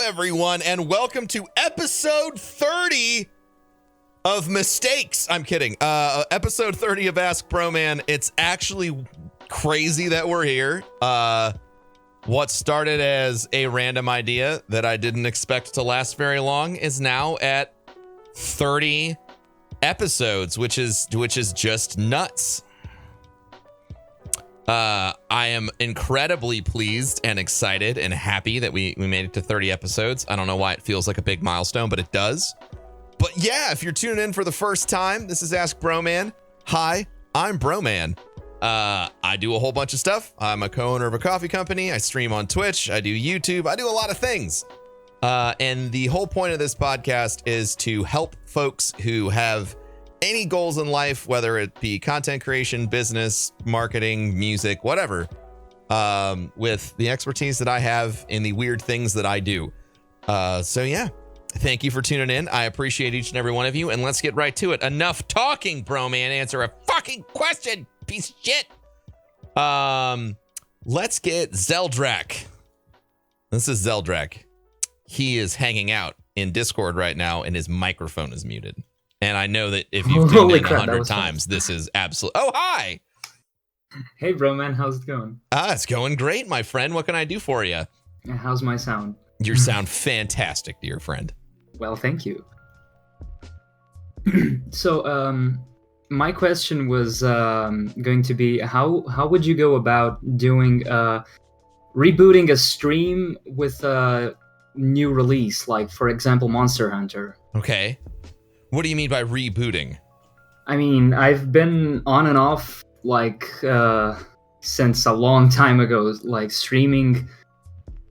everyone, and welcome to episode 30 of Mistakes. I'm kidding. Episode 30 of Ask Broman. It's actually crazy that we're here. What started as a random idea that I didn't expect to last very long is now at 30 episodes, which is just nuts. I am incredibly pleased and excited and happy that we made it to 30 episodes. I don't know why it feels like a big milestone, but it does. But yeah, if you're tuning in for the first time, this is Ask Broman. Hi, I'm Broman. I do a whole bunch of stuff. I'm a co-owner of a coffee company. I stream on Twitch. I do YouTube. I do a lot of things. And the whole point of this podcast is to help folks who have any goals in life, whether it be content creation, business, marketing, music, whatever, with the expertise that I have in the weird things that I do. So yeah, thank you for tuning in. I appreciate each and every one of you, and let's get right to it. Enough talking, Broman. Answer a fucking question, piece of shit. Let's get Zeldrak. This is Zeldrak. He is hanging out in Discord right now, and his microphone is muted. And I know that if you've tuned in 100 times, this is absolute. Oh, hi. Hey, Broman, how's it going? It's going great, my friend. What can I do for you? How's my sound? Your sound fantastic, dear friend. Well, thank you. So, my question was going to be, how would you go about doing rebooting a stream with a new release, like, for example, Monster Hunter? Okay. What do you mean by rebooting? I mean, I've been on and off, like, since a long time ago, like, streaming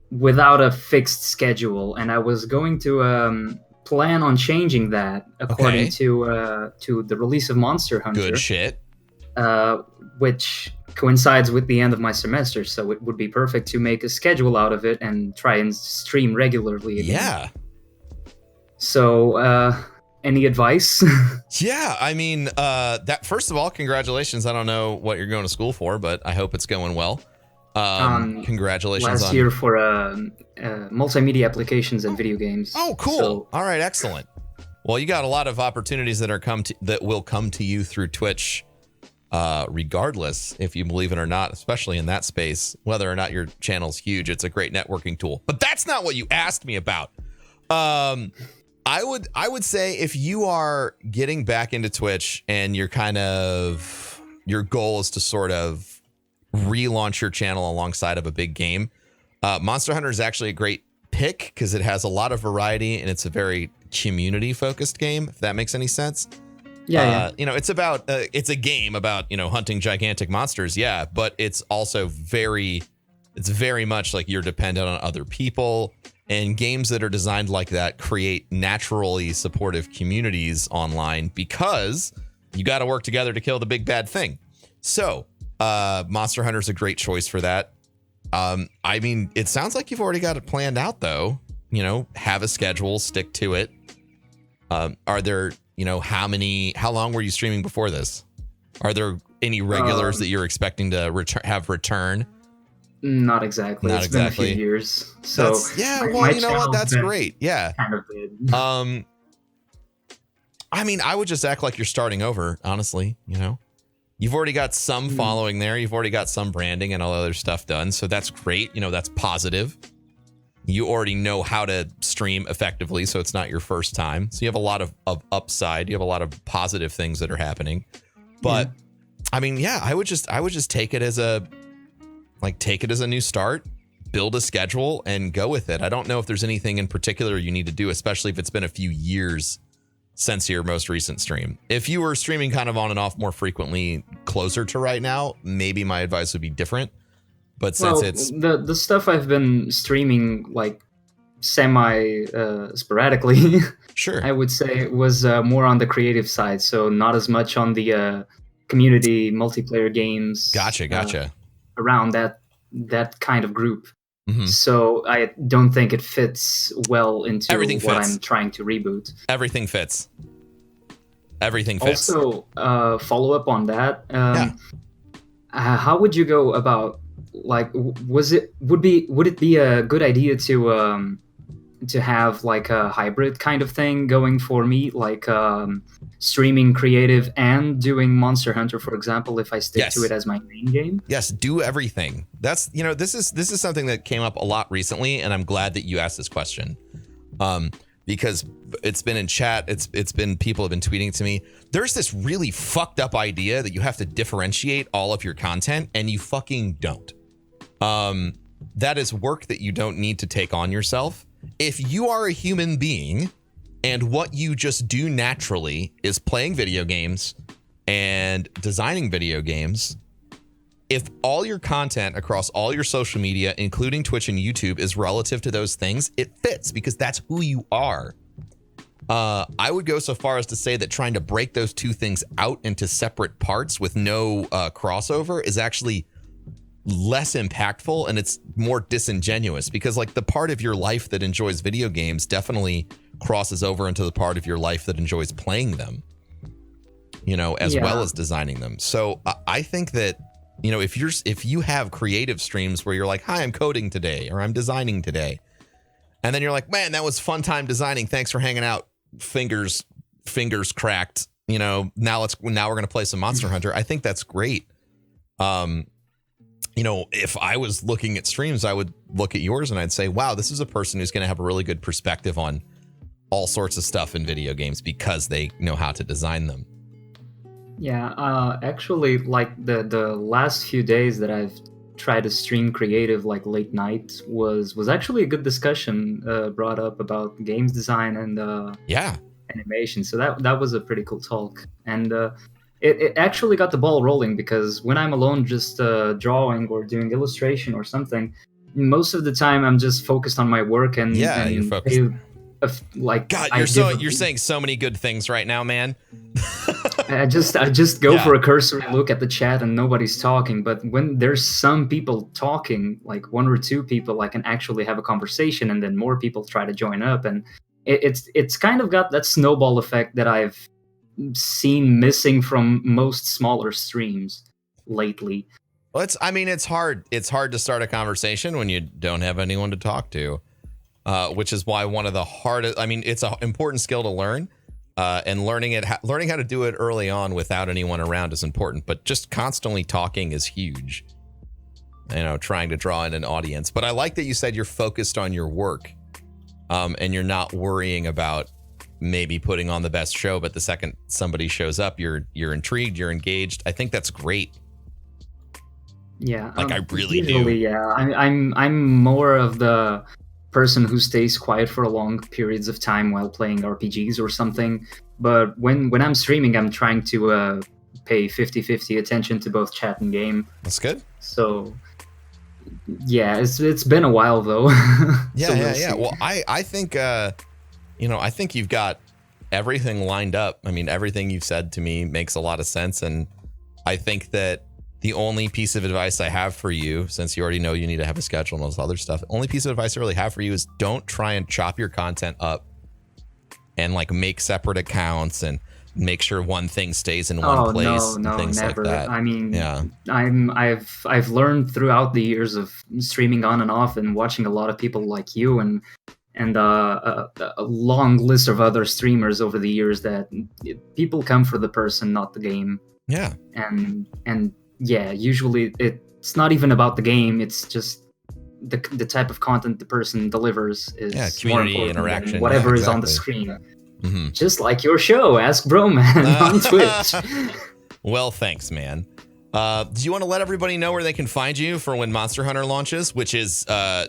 without a fixed schedule, and I was going to plan on changing that according to the release of Monster Hunter. Good shit. Which coincides with the end of my semester, so it would be perfect to make a schedule out of it and try and stream regularly again. Yeah. So, any advice? Yeah, I mean, that first of all, congratulations. I don't know what you're going to school for, but I hope it's going well. Congratulations. Last year for multimedia applications and video games. Oh, cool. So, all right, excellent. Well, you got a lot of opportunities that will come to you through Twitch, regardless, if you believe it or not, especially in that space. Whether or not your channel's huge, it's a great networking tool. But that's not what you asked me about. I would say if you are getting back into Twitch and your goal is to sort of relaunch your channel alongside of a big game, Monster Hunter is actually a great pick because it has a lot of variety and it's a very community focused game, if that makes any sense. Yeah. You know, it's a game about, hunting gigantic monsters. Yeah. But it's also very much like you're dependent on other people. And games that are designed like that create naturally supportive communities online because you got to work together to kill the big bad thing. So Monster Hunter is a great choice for that. I mean, it sounds like you've already got it planned out, though. Have a schedule, stick to it. Are there, how long were you streaming before this? Are there any regulars that you're expecting to return? Not exactly. It's been a few years. So you know what? That's great. Yeah. Kind of big. I mean, I would just act like you're starting over, honestly. You've already got some following there. You've already got some branding and all other stuff done. So that's great. That's positive. You already know how to stream effectively, so it's not your first time. So you have a lot of upside. You have a lot of positive things that are happening. But I mean, yeah, I would just take it as a new start, build a schedule, and go with it. I don't know if there's anything in particular you need to do, especially if it's been a few years since your most recent stream. If you were streaming kind of on and off more frequently, closer to right now, maybe my advice would be different. But since it's the stuff I've been streaming like semi sporadically, sure, I would say was more on the creative side, so not as much on the community multiplayer games. Gotcha. Around that kind of group. Mm-hmm. So I don't think it fits well into I'm trying to reboot. Everything fits. Also, follow up on that. How would you go about, like, would it be a good idea to to have like a hybrid kind of thing going for me, like streaming creative and doing Monster Hunter, for example, if I stick to it as my main game. Yes, do everything. That's, this is something that came up a lot recently, and I'm glad that you asked this question. Because it's been in chat, it's been, people have been tweeting to me. There's this really fucked up idea that you have to differentiate all of your content, and you fucking don't. That is work that you don't need to take on yourself. If you are a human being and what you just do naturally is playing video games and designing video games, if all your content across all your social media, including Twitch and YouTube, is relative to those things, it fits because that's who you are. I would go so far as to say that trying to break those two things out into separate parts with no crossover is actually less impactful, and it's more disingenuous, because like the part of your life that enjoys video games definitely crosses over into the part of your life that enjoys playing them, as well as designing them. So I think that, if you have creative streams where you're like, hi, I'm coding today, or I'm designing today, and then you're like, man, that was fun time designing, thanks for hanging out, fingers cracked, now we're gonna play some Monster Hunter. I think that's great. If I was looking at streams, I would look at yours and I'd say, wow, this is a person who's going to have a really good perspective on all sorts of stuff in video games because they know how to design them. Yeah, actually, like the last few days that I've tried to stream creative, like late night, was actually a good discussion brought up about games design and animation. So that was a pretty cool talk. And it actually got the ball rolling, because when I'm alone just drawing or doing illustration or something, most of the time I'm just focused on my work and you're focused. God, you're saying so many good things right now, man. I just go for a cursory look at the chat and nobody's talking. But when there's some people talking, like one or two people, I can actually have a conversation, and then more people try to join up, and it's kind of got that snowball effect that I've seen missing from most smaller streams lately. Well, it's hard to start a conversation when you don't have anyone to talk to, which is why one of the hardest, it's an important skill to learn, and learning how to do it early on without anyone around is important, but just constantly talking is huge, trying to draw in an audience. But I like that you said you're focused on your work, and you're not worrying about maybe putting on the best show, but the second somebody shows up, you're intrigued, you're engaged. I think that's great. Yeah, I really usually, do. Yeah, I'm more of the person who stays quiet for long periods of time while playing RPGs or something. But when I'm streaming, I'm trying to pay 50-50 attention to both chat and game. That's good. So yeah, it's been a while though. Yeah. Well, I think I think you've got everything lined up. Everything you've said to me makes a lot of sense. And I think that the only piece of advice I have for you, since you already know you need to have a schedule and all this other stuff, the only piece of advice I really have for you is don't try and chop your content up and like make separate accounts and make sure one thing stays in one place. No, things never. Like that. I've learned throughout the years of streaming on and off and watching a lot of people like you and a long list of other streamers over the years that people come for the person, not the game. Yeah. And yeah, usually it's not even about the game. It's just the type of content the person delivers is community more interaction, whatever is on the screen. Mm-hmm. Just like your show, Ask Broman on Twitch. Well, thanks, man. Do you want to let everybody know where they can find you for when Monster Hunter launches, which is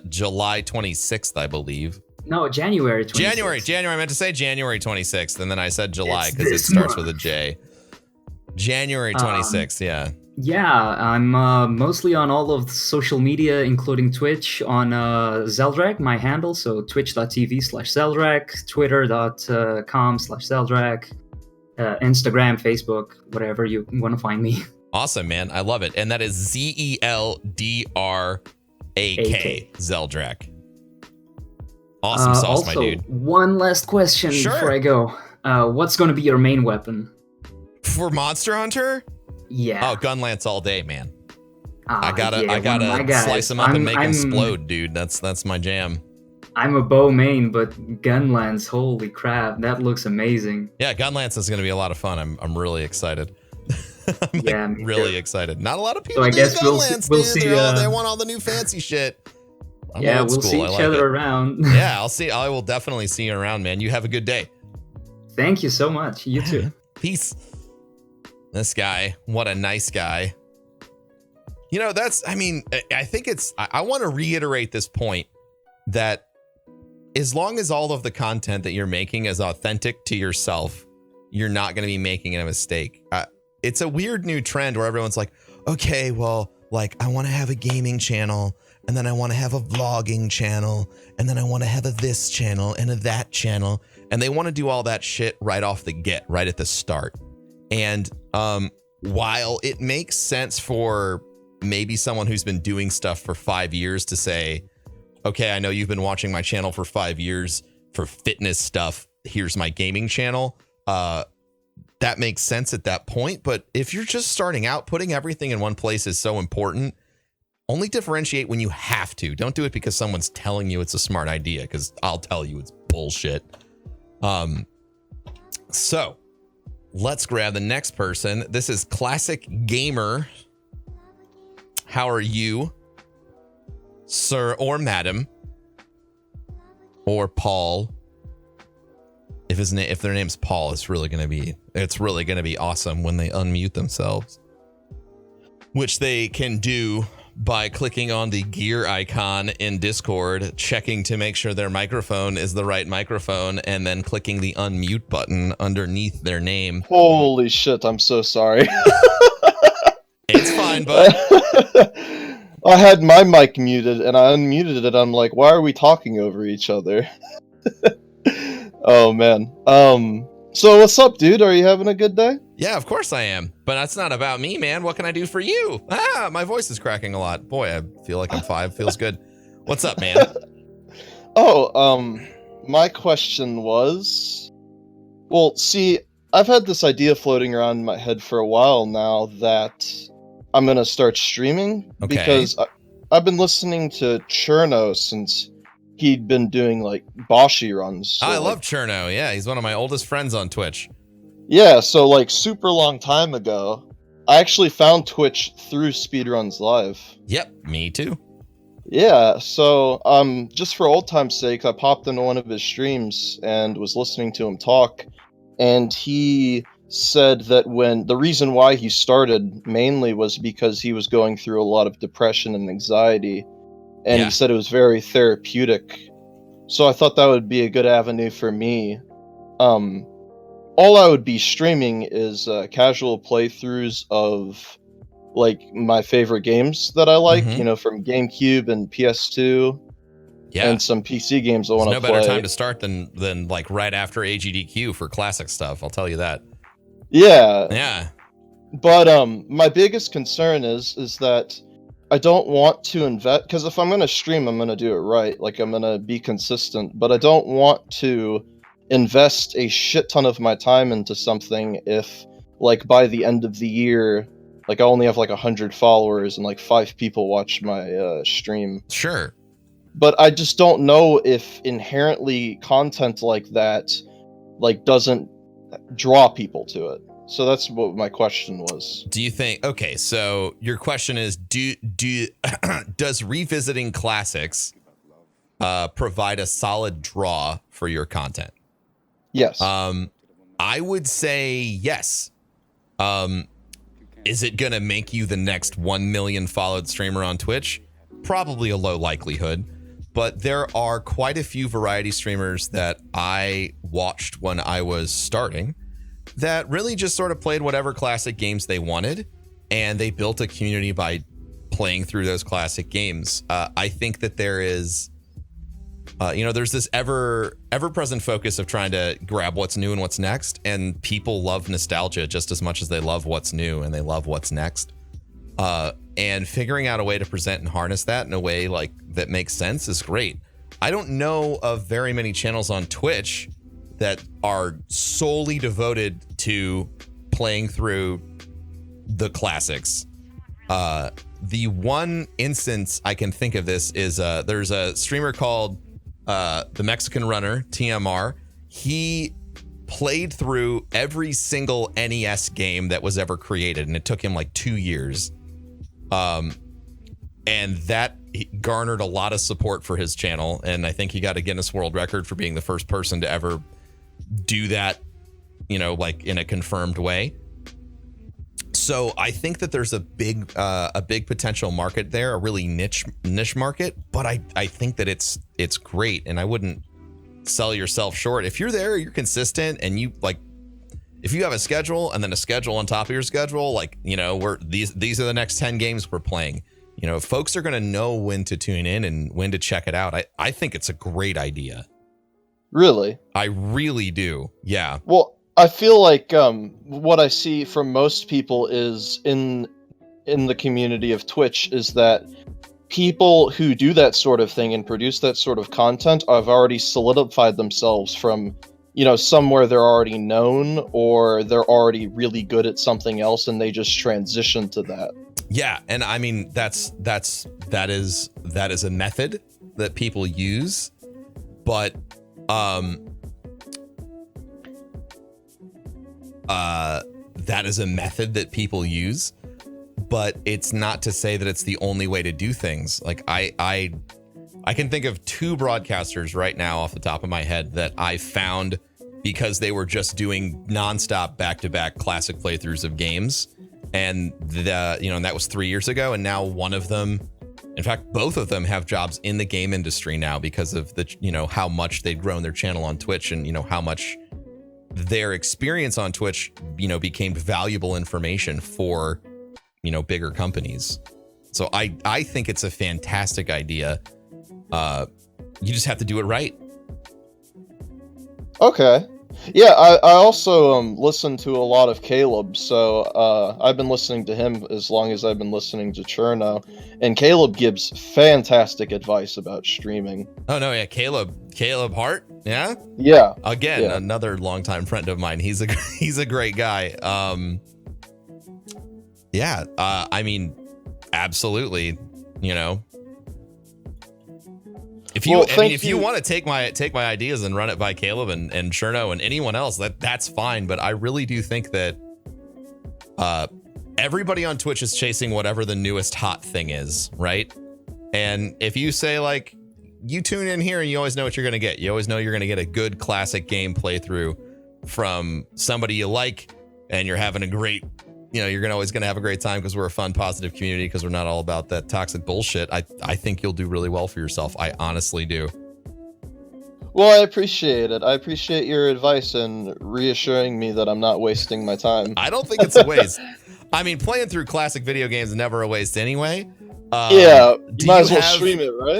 July 26th, I believe. No, January 26th. January. I meant to say January 26th, and then I said July because it starts with a J. January 26th, yeah. Yeah, I'm mostly on all of social media, including Twitch, on Zeldrak, my handle, so twitch.tv/Zeldrak, twitter.com/Zeldrak, Instagram, Facebook, whatever you want to find me. Awesome, man. I love it. And that is ZELDRAK, Zeldrak. Awesome sauce, also, my dude. One last question before I go. What's going to be your main weapon? For Monster Hunter? Yeah. Oh, gun lance all day, man. I gotta slice them up and make them explode, dude. That's my jam. I'm a bow main, but Gunlance, holy crap, that looks amazing. Yeah, Gunlance is going to be a lot of fun. I'm really excited. I'm Yeah, me really too. excited. Not a lot of So people I do guess Gunlance, we'll dude. see. They want all the new fancy shit. I'm Yeah, old we'll school. see I each like other it. around. Yeah, I will definitely see you around, man. You have a good day. Thank you so much. You too. Peace. This guy, what a nice guy. You know, I think I want to reiterate this point that as long as all of the content that you're making is authentic to yourself, you're not going to be making a mistake. It's a weird new trend where everyone's like, okay, well, like I want to have a gaming channel, and then I want to have a vlogging channel, and then I want to have a this channel and a that channel. And they want to do all that shit right off the get, right at the start. And while it makes sense for maybe someone who's been doing stuff for 5 years to say, okay, I know you've been watching my channel for 5 years for fitness stuff. Here's my gaming channel. That makes sense at that point. But if you're just starting out, putting everything in one place is so important. Only differentiate when you have to. Don't do it because someone's telling you it's a smart idea, because I'll tell you it's bullshit. So let's grab the next person. This is Classic Gamer. How are you, sir or madam, or Paul? If their name's Paul, it's really gonna be awesome when they unmute themselves, which they can do by clicking on the gear icon in Discord, checking to make sure their microphone is the right microphone, and then clicking the unmute button underneath their name. Holy shit, I'm so sorry. It's fine, bud. I had my mic muted and I unmuted it. I'm like, why are we talking over each other? Oh man. So what's up, dude? Are you having a good day? Yeah, of course I am. But that's not about me, man. What can I do for you? My voice is cracking a lot. Boy, I feel like I'm 5. Feels good. What's up, man? My question was, well, see, I've had this idea floating around in my head for a while now that I'm gonna start streaming, Okay. because I've been listening to Cherno since he'd been doing like Boshi runs. So, I love Cherno. Yeah, he's one of my oldest friends on Twitch. Yeah, so like super long time ago, I actually found Twitch through Speedruns Live. Yep, me too. Yeah, so just for old time's sake, I popped into one of his streams and was listening to him talk, and he said that the reason why he started mainly was because he was going through a lot of depression and anxiety, and Yeah. he said it was very therapeutic. So I thought that would be a good avenue for me. All I would be streaming is casual playthroughs of like my favorite games that I like, Mhm. from GameCube and PS2, Yeah. and some PC games I There's want no to play. better time to start than like right after AGDQ for classic stuff. I'll tell you that. Yeah. Yeah. But my biggest concern is that I don't want to invest, because if I'm gonna stream, I'm gonna do it right. Like I'm gonna be consistent, but I don't want to invest a shit ton of my time into something if, like, by the end of the year, like I only have like 100 followers and like 5 people watch my stream. Sure. But I just don't know if inherently content like that like doesn't draw people to it. So that's what my question was. Do you think? Okay, so your question is: does revisiting classics provide a solid draw for your content? Yes. I would say yes. Is it gonna make you the next 1 million followed streamer on Twitch? Probably a low likelihood. But there are quite a few variety streamers that I watched when I was starting that really just sort of played whatever classic games they wanted, and they built a community by playing through those classic games. I think that there is, there's this ever-present focus of trying to grab what's new and what's next, and people love nostalgia just as much as they love what's new and they love what's next. And figuring out a way to present and harness that in a way like that makes sense is great. I don't know of very many channels on Twitch that are solely devoted to playing through the classics. The one instance I can think of this is there's a streamer called the Mexican runner, TMR, he played through every single NES game that was ever created, and it took him like 2 years. And that garnered a lot of support for his channel, and I think he got a Guinness World Record for being the first person to ever do that, you know, like in a confirmed way. So I think that there's a big potential market there, a really niche market, but I think that it's great, and I wouldn't sell yourself short. If you're there, you're consistent, and you like, if you have a schedule and then a schedule on top of your schedule, like, you know, these are the next 10 games we're playing. You know, folks are going to know when to tune in and when to check it out. I think it's a great idea. Really? I really do. Yeah. Well, I feel like what I see from most people is in the community of Twitch is that people who do that sort of thing and produce that sort of content have already solidified themselves from, you know, somewhere they're already known, or they're already really good at something else and they just transition to that. Yeah, and I mean that is a method that people use, but that is a method that people use, but it's not to say that it's the only way to do things. Like I can think of 2 broadcasters right now off the top of my head that I found because they were just doing nonstop back-to-back classic playthroughs of games. And and that was 3 years ago. And now one of them, in fact, both of them have jobs in the game industry now because of the, you know, how much they'd grown their channel on Twitch, and, you know, how much their experience on Twitch, you know, became valuable information for, you know, bigger companies. So I think it's a fantastic idea. You just have to do it right. Okay. Yeah, I also listen to a lot of Caleb, so I've been listening to him as long as I've been listening to Cherno, and Caleb gives fantastic advice about streaming. Oh no, yeah, Caleb Hart, yeah, yeah, again, yeah. Another longtime friend of mine. He's a great guy. I mean, absolutely, you know. If you want to take my ideas and run it by Caleb and Cherno and anyone else, that's fine. But I really do think that everybody on Twitch is chasing whatever the newest hot thing is, right? And if you say, like, you tune in here and you always know what you're going to get. You always know you're going to get a good classic game playthrough from somebody you like, and you're having a great, you know, you're always going to have a great time because we're a fun, positive community, because we're not all about that toxic bullshit. I think you'll do really well for yourself. I honestly do. Well, I appreciate it. I appreciate your advice and reassuring me that I'm not wasting my time. I don't think it's a waste. I mean, playing through classic video games is never a waste anyway. Yeah, you might as well stream it, right?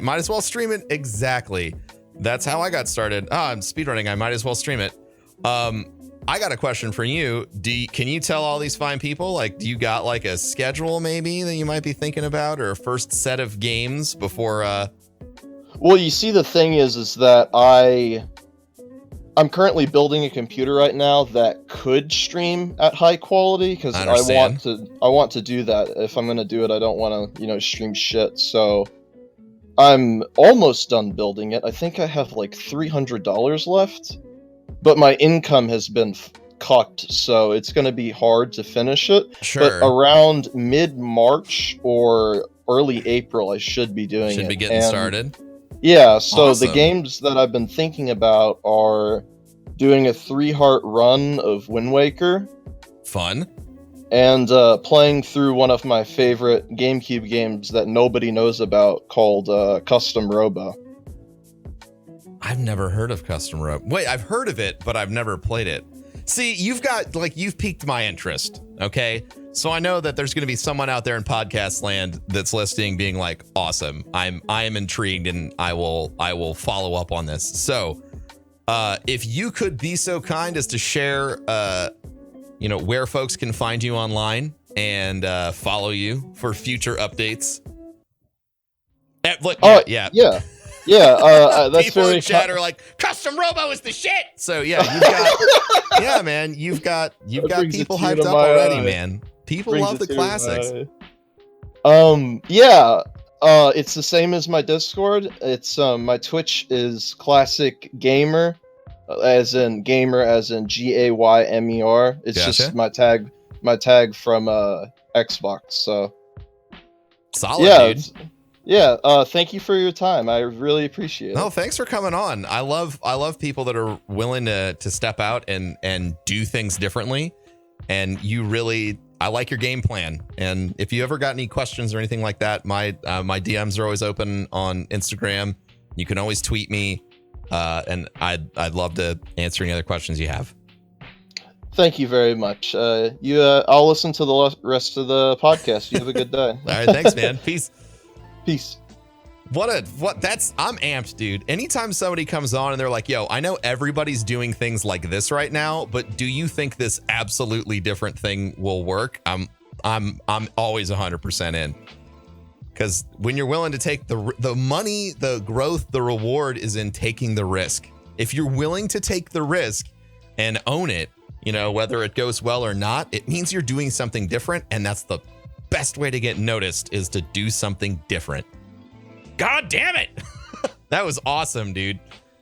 Might as well stream it. Exactly. That's how I got started. I'm speedrunning. I might as well stream it. I got a question for you. Can you tell all these fine people, like, do you got like a schedule maybe that you might be thinking about, or a first set of games before? Well, you see, the thing is that I'm currently building a computer right now that could stream at high quality, because I want to do that. If I'm going to do it, I don't want to, you know, stream shit. So I'm almost done building it. I think I have like $300 left. But my income has been cucked, so it's going to be hard to finish it. Sure. But around mid-March or early April, I should be doing it. Should be getting started. Yeah, so Awesome. The games that I've been thinking about are doing a 3-heart run of Wind Waker. Fun. And playing through one of my favorite GameCube games that nobody knows about called Custom Robo. I've never heard of Custom Robo. Wait, I've heard of it, but I've never played it. See, you've piqued my interest, okay? So I know that there's going to be someone out there in podcast land that's listening being like, awesome. I am intrigued, and I will follow up on this. So if you could be so kind as to share where folks can find you online and follow you for future updates. Yeah, that's people very in chat are like, Custom Robo is the shit. So yeah, you've got, yeah, man, you've got people hyped up already, man. People love the classics. Yeah, It's the same as my Discord. It's my Twitch is classic gamer, as in GAYMER. It's Gotcha. just my tag from Xbox. So Solid, yeah, dude. yeah. Thank you for your time. I really appreciate it. No, thanks for coming on. I love people that are willing to step out and do things differently. And you really, I like your game plan. And if you ever got any questions or anything like that, my DMs are always open on Instagram. You can always tweet me, and I'd love to answer any other questions you have. Thank you very much. I'll listen to the rest of the podcast. You have a good day. All right, thanks, man. Peace. Peace. I'm amped, dude. Anytime somebody comes on and they're like, yo, I know everybody's doing things like this right now, but do you think this absolutely different thing will work? I'm always 100% in. Because when you're willing to take the money, the growth, the reward is in taking the risk. If you're willing to take the risk and own it, you know, whether it goes well or not, it means you're doing something different. And that's the best way to get noticed, is to do something different. God damn it. That was awesome, dude.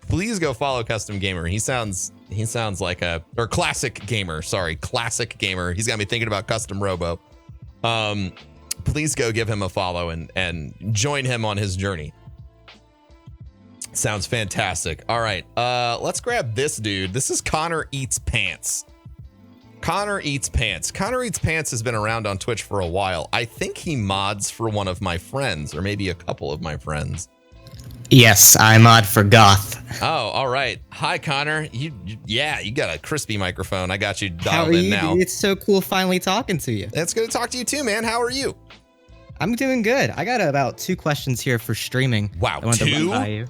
Please go follow Custom Gamer. He sounds like Classic Gamer. Sorry, Classic Gamer. He's got me thinking about Custom Robo. Please go give him a follow and join him on his journey. Sounds fantastic. All right, let's grab this dude. This is Connor Eats Pants. Connor Eats Pants. Connor Eats Pants has been around on Twitch for a while. I think he mods for one of my friends, or maybe a couple of my friends. Yes, I mod for Goth. Oh, all right. Hi, Connor. You got a crispy microphone. I got you How dialed are in you? now. It's so cool finally talking to you. It's good to talk to you too, man. How are you? I'm doing good. I got about 2 questions here for streaming. Wow, I wanted to 2? run by you.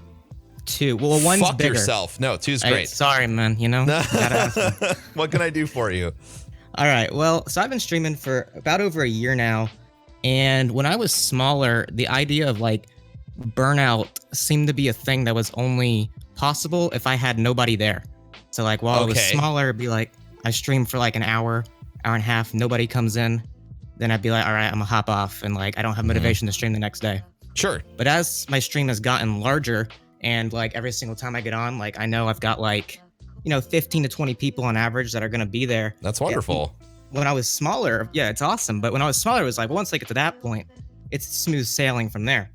2. Well, one's Fuck bigger. yourself. No, 2's great. Sorry, man. You know, gotta ask me. What can I do for you? All right. Well, so I've been streaming for about over a year now, and when I was smaller, the idea of like burnout seemed to be a thing that was only possible if I had nobody there. So like while I was smaller, it'd be like I stream for like an hour and a half, nobody comes in, then I'd be like, all right, I'm gonna hop off, and like I don't have motivation to stream the next day. Sure. But as my stream has gotten larger, and like every single time I get on, like I know I've got like, 15 to 20 people on average that are gonna be there. That's wonderful. When I was smaller, yeah, it's awesome. But when I was smaller, it was like, once I get to that point, it's smooth sailing from there.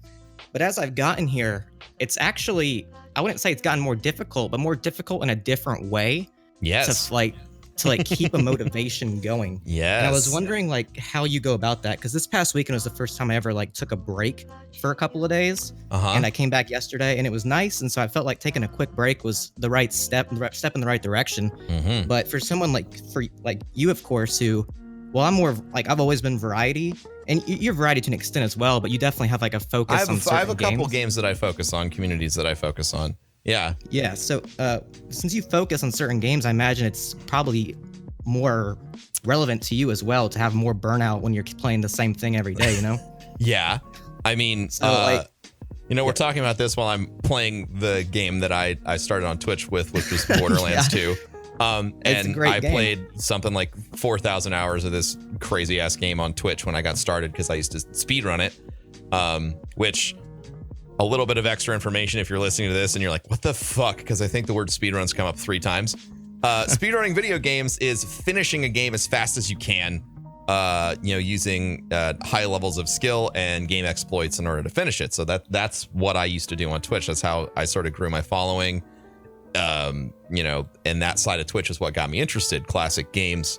But as I've gotten here, it's actually, I wouldn't say it's gotten more difficult, but more difficult in a different way. Yes. To keep a motivation going. Yes. And I was wondering like how you go about that, because this past weekend was the first time I ever like took a break for a couple of days. And I came back yesterday and it was nice, and so I felt like taking a quick break was the right step in the right direction. But for someone like you, of course, who, well, I'm more like, I've always been variety, and you're variety to an extent as well, but you definitely have like a focus on certain I have a couple games. games that I focus on, communities that I focus on. Yeah. Yeah. So since you focus on certain games, I imagine it's probably more relevant to you as well to have more burnout when you're playing the same thing every day, Yeah. I mean, So, we're talking about this while I'm playing the game that I started on Twitch with, which was Borderlands 2. It's a great game. Played something like 4,000 hours of this crazy ass game on Twitch when I got started, because I used to speedrun it, which, a little bit of extra information if you're listening to this and you're like, what the fuck? Because I think the word speedruns come up 3 times. Speedrunning video games is finishing a game as fast as you can, using high levels of skill and game exploits in order to finish it. So that's what I used to do on Twitch. That's how I sort of grew my following. And that side of Twitch is what got me interested. Classic games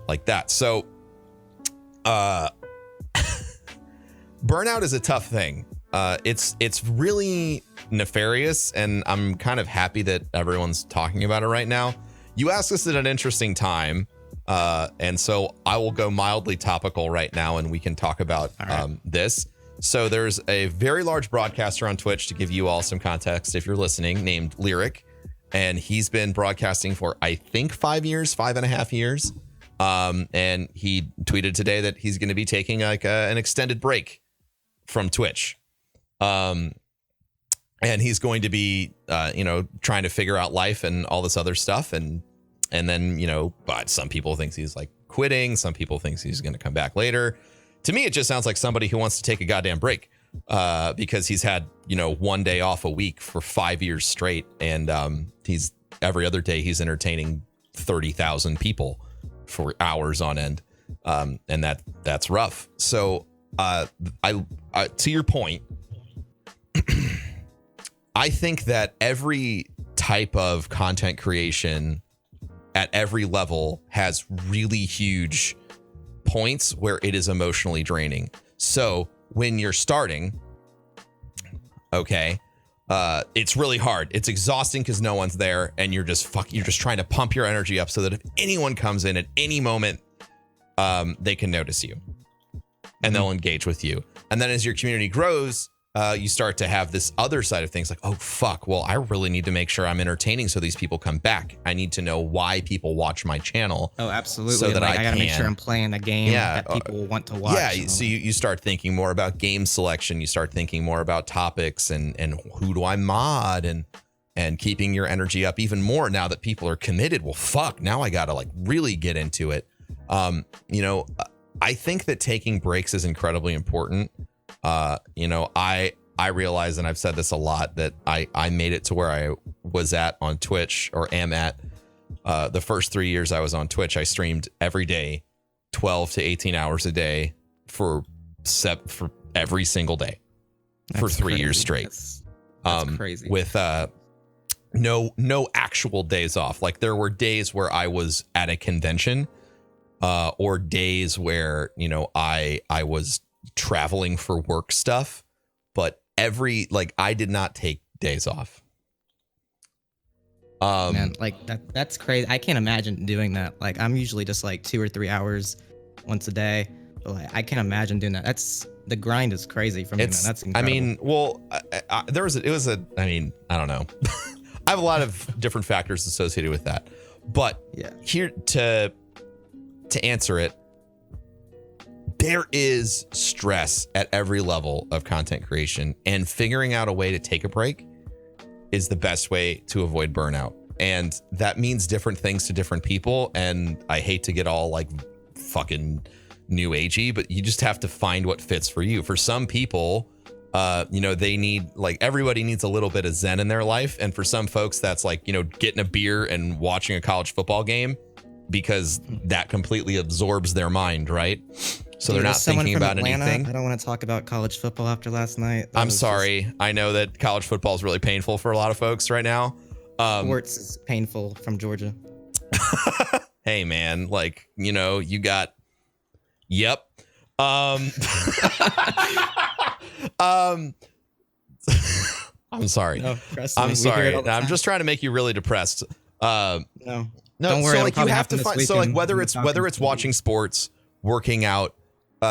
like that. So burnout is a tough thing. It's really nefarious, and I'm kind of happy that everyone's talking about it right now. You asked us at an interesting time, and so I will go mildly topical right now, and we can talk about this. So there's a very large broadcaster on Twitch, to give you all some context if you're listening, named Lyric, and he's been broadcasting for, I think, 5.5 years. And he tweeted today that he's going to be taking like an extended break from Twitch. And he's going to be, trying to figure out life and all this other stuff. And then, but some people think he's like quitting. Some people think he's going to come back later. To me, it just sounds like somebody who wants to take a goddamn break. because he's had, 1 day off a week for 5 years straight. And he's every other day he's entertaining 30,000 people for hours on end. And that's rough. So I to your point, I think that every type of content creation at every level has really huge points where it is emotionally draining. So when you're starting, okay, it's really hard. It's exhausting because no one's there, and you're just trying to pump your energy up so that if anyone comes in at any moment, they can notice you and they'll engage with you. And then as your community grows, you start to have this other side of things like, oh, fuck, well, I really need to make sure I'm entertaining so these people come back. I need to know why people watch my channel. Oh, absolutely. So that like, I got to make sure I'm playing a game that people want to watch. Yeah, so you start thinking more about game selection. You start thinking more about topics and who do I mod and keeping your energy up even more now that people are committed. Well, fuck, now I got to really get into it. I think that taking breaks is incredibly important. I realize, and I've said this a lot, that I made it to where I was at on Twitch, or am at, the first 3 years I was on Twitch. I streamed every day, 12 to 18 hours a day for every single day for 3 years straight. That's crazy. With no actual days off. Like there were days where I was at a convention, or days where, I was traveling for work stuff, but I did not take days off. Man, that's crazy. I can't imagine doing that. Like I'm usually just 2 or 3 hours once a day, but I can't imagine doing that. The grind is crazy for me, man. That's incredible. I mean, well, I don't know. I have a lot of different factors associated with that, but here to answer it, there is stress at every level of content creation, and figuring out a way to take a break is the best way to avoid burnout. And that means different things to different people. And I hate to get all fucking new agey, but you just have to find what fits for you. For some people, they need, everybody needs a little bit of zen in their life. And for some folks, that's getting a beer and watching a college football game, because that completely absorbs their mind, right? So they're not thinking about anything. I don't want to talk about college football after last night. I'm sorry. I know that college football is really painful for a lot of folks right now. Sports is painful from Georgia. Hey, man, you got. Yep. I'm sorry. No, trust me, I'm sorry. I'm just trying to make you really depressed. No, don't worry. So you have to find. So whether it's watching sports, working out,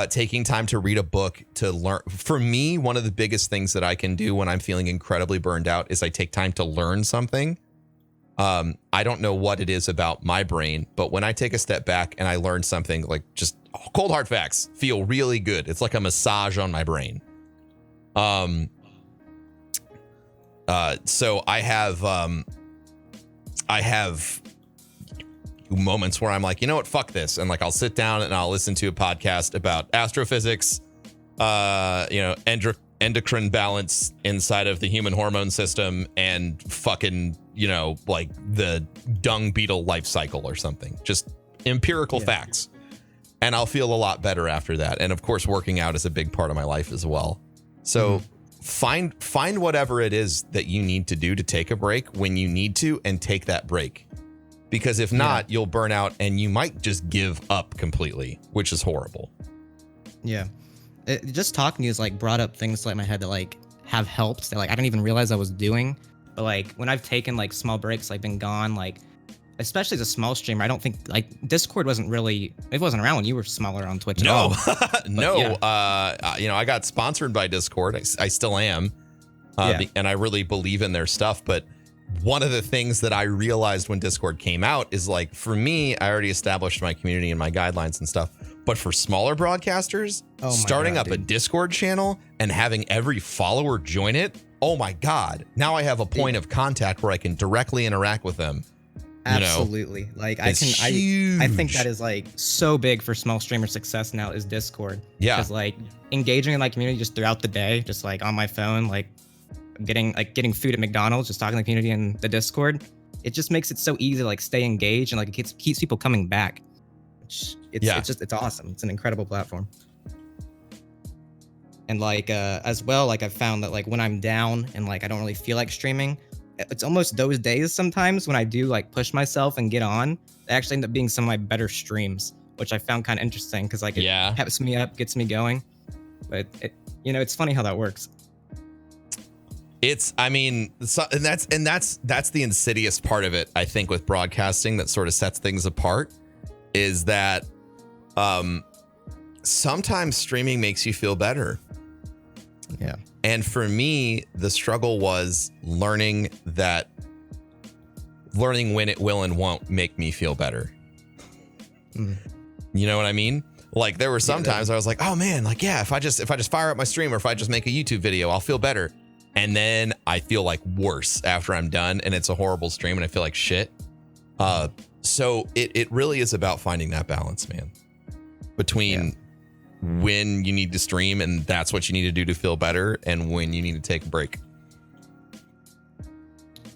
taking time to read a book, to learn. For me, one of the biggest things that I can do when I'm feeling incredibly burned out is I take time to learn something. I don't know what it is about my brain, but when I take a step back and I learn something, just cold hard facts feel really good. It's like a massage on my brain. So I have moments where I'm like, you know what, fuck this. And I'll sit down and I'll listen to a podcast about astrophysics, endocrine balance inside of the human hormone system, and fucking, the dung beetle life cycle or something. Just empirical facts. And I'll feel a lot better after that. And of course, working out is a big part of my life as well. So find whatever it is that you need to do to take a break when you need to, and take that break. Because if not, you'll burn out and you might just give up completely, which is horrible. Yeah. Just talking to you has brought up things in my head that have helped that I didn't even realize I was doing. But when I've taken small breaks, been gone, especially as a small streamer, I don't think Discord wasn't around when you were smaller on Twitch. No, no. Yeah. I got sponsored by Discord. I still am. And I really believe in their stuff. But one of the things that I realized when Discord came out is for me, I already established my community and my guidelines and stuff. But for smaller broadcasters, starting up a Discord channel and having every follower join it, oh my God. Now I have a point of contact where I can directly interact with them. Absolutely. Like I think that is like so big for small streamer success now is Discord. Yeah. Because like engaging in like community just throughout the day, just like on my phone, like getting food at McDonald's, just talking to the community in the Discord, it just makes it so easy to like stay engaged and like it keeps people coming back. It's awesome. It's an incredible platform. And like as well, like I've found that like when I'm down and like I don't really feel like streaming, it's almost those days sometimes when I do like push myself and get on, they actually end up being some of my better streams, which I found kind of interesting because like it peps me up, gets me going. But it's funny how that works. That's the insidious part of it, I think, with broadcasting that sort of sets things apart, is that sometimes streaming makes you feel better. Yeah. And for me, the struggle was learning when it will and won't make me feel better. Mm. You know what I mean? Like there were some times I was like, oh man, like, yeah, if I just fire up my stream or if I just make a YouTube video, I'll feel better. And then I feel like worse after I'm done and it's a horrible stream and I feel like shit. So it really is about finding that balance, man, between when you need to stream and that's what you need to do to feel better and when you need to take a break.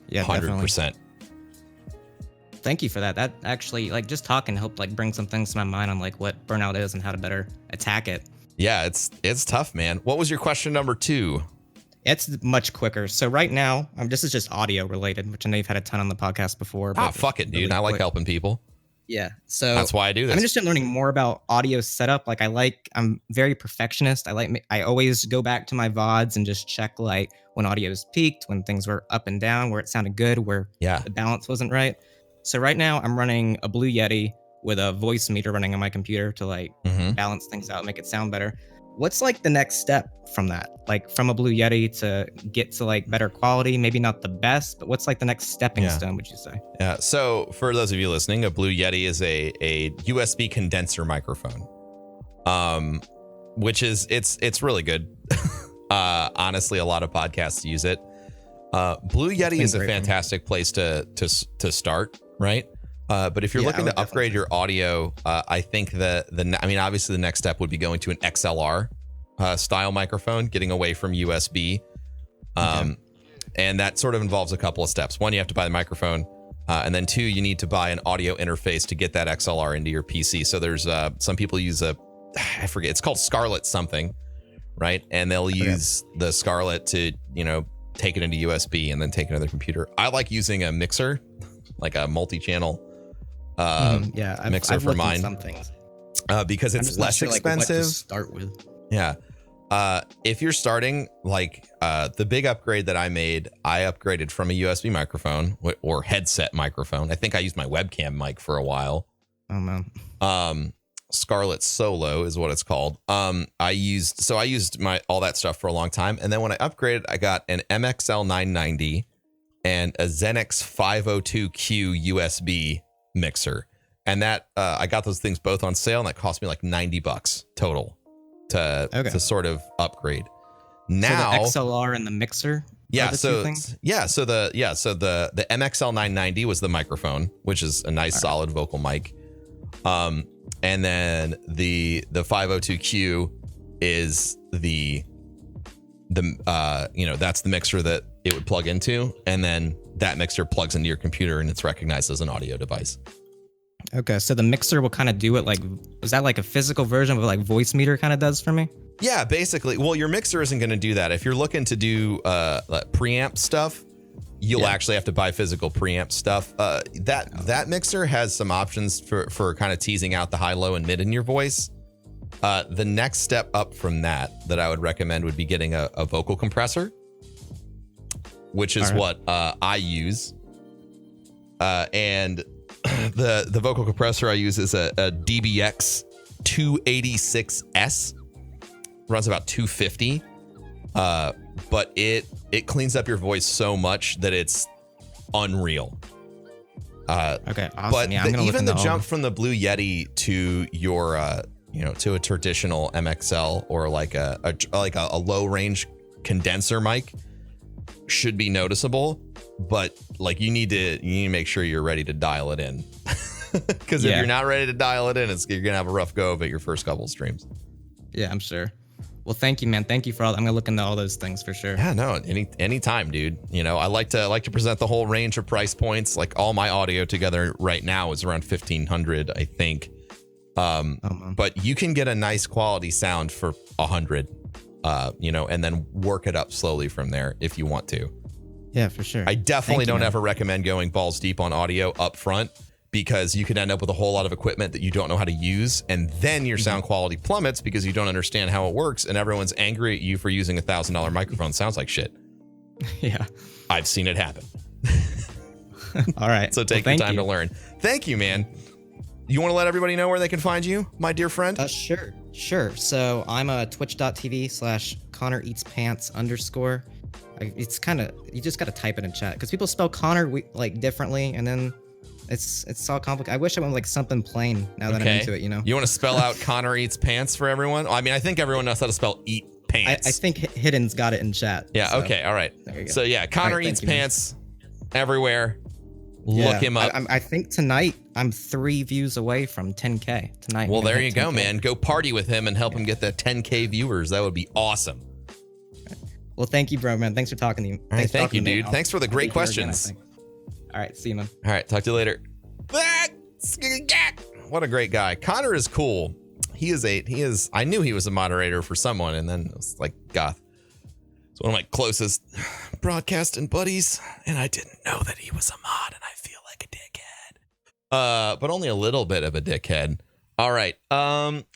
Yeah, 100%. Definitely. Thank you for that. That actually, like, just talking helped like bring some things to my mind on like what burnout is and how to better attack it. Yeah, it's tough, man. What was your question number 2? It's much quicker. So right now, this is just audio related, which I know you've had a ton on the podcast before. Ah, fuck it, dude. Really I like quick. helping people. Yeah. So that's why I do this. I'm interested in learning more about audio setup. Like I'm very perfectionist. I always go back to my VODs and just check like when audio is peaked, when things were up and down, where it sounded good, where the balance wasn't right. So right now I'm running a Blue Yeti with a voice meter running on my computer to like balance things out, make it sound better. What's like the next step from that? Like from a Blue Yeti to get to like better quality, maybe not the best, but what's like the next stepping stone, would you say? Yeah. So for those of you listening, a Blue Yeti is a USB condenser microphone, which is it's really good. Honestly, a lot of podcasts use it. Blue Yeti is a fantastic place to start, right? But if you're looking to upgrade your audio, I think obviously the next step would be going to an XLR style microphone, getting away from USB. And that sort of involves a couple of steps. One, you have to buy the microphone. And then 2, you need to buy an audio interface to get that XLR into your PC. So there's some people use I forget, it's called Scarlett something, right? And they'll use the Scarlett to, take it into USB and then take it to their computer. I like using a mixer, like a multi-channel mixer for mine, because it's less expensive. What to start with. Yeah. If you're starting, like the big upgrade that I made, I upgraded from a USB microphone or headset microphone. I think I used my webcam mic for a while. Oh man. Scarlett Solo is what it's called. I used all that stuff for a long time, and then when I upgraded, I got an MXL 990 and a Xenix 502Q USB mixer, and that I got those things both on sale, and that cost me like $90 total to sort of upgrade. Now, so the XLR and the mixer. So the MXL 990 was the microphone, which is a nice solid vocal mic. And then the 502Q is that's the mixer that it would plug into, and then that mixer plugs into your computer and it's recognized as an audio device. Okay, so the mixer will kind of do it like, is that like a physical version of what like voice meter kind of does for me? Yeah, basically. Well, your mixer isn't going to do that. If you're looking to do like preamp stuff, you'll actually have to buy physical preamp stuff. That mixer has some options for kind of teasing out the high, low, and mid in your voice. The next step up from that I would recommend would be getting a vocal compressor, which is what I use. And the vocal compressor I use is a DBX 286S. Runs about 250. But it cleans up your voice so much that it's unreal. Okay, awesome. But even the jump all. from the Blue Yeti to your to a traditional MXL or like a low range condenser mic should be noticeable. but like you need to make sure you're ready to dial it in. Because if you're not ready to dial it in, you're gonna have a rough go of it your first couple streams. Yeah, I'm sure. Well, thank you, man. Thank you for all. I'm gonna look into all those things for sure. Yeah, no, any time, dude. You know, I like to present the whole range of price points. Like all my audio together right now is around 1,500, I think. But you can get a nice quality sound for 100. You know, and then work it up slowly from there if you want to. Yeah, for sure. I definitely don't ever recommend going balls deep on audio up front, because you could end up with a whole lot of equipment that you don't know how to use, and then your sound quality plummets because you don't understand how it works, and everyone's angry at you for using $1,000 microphone. Sounds like shit. Yeah. I've seen it happen. All right. So take your time to learn. Thank you, man. You want to let everybody know where they can find you, my dear friend? Sure. So I'm twitch.tv/ConnorEatsPants_. It's kind of, you just got to type it in chat because people spell Connor like differently, and then it's all complicated. I wish I went like something plain now that I'm into it, you know? You want to spell out Connor Eats Pants for everyone? I mean, I think everyone knows how to spell eat pants. I think Hidden's got it in chat. Yeah, so. Okay, all right. There you go. So yeah, Connor Eats Pants everywhere. Look him up. I think tonight I'm 3 views away from 10K tonight. Well, there you go, man. Go party with him and help him get that 10K viewers. That would be awesome. Well, thank you, bro, man. Thanks for talking to you. All right, thank you, dude. Thanks for the great questions. All right, see you, man. All right, talk to you later. What a great guy. Connor is cool. He is. I knew he was a moderator for someone, and then it was like Goth. It's one of my closest broadcasting buddies, and I didn't know that he was a mod, and I feel like a dickhead. But only a little bit of a dickhead. All right.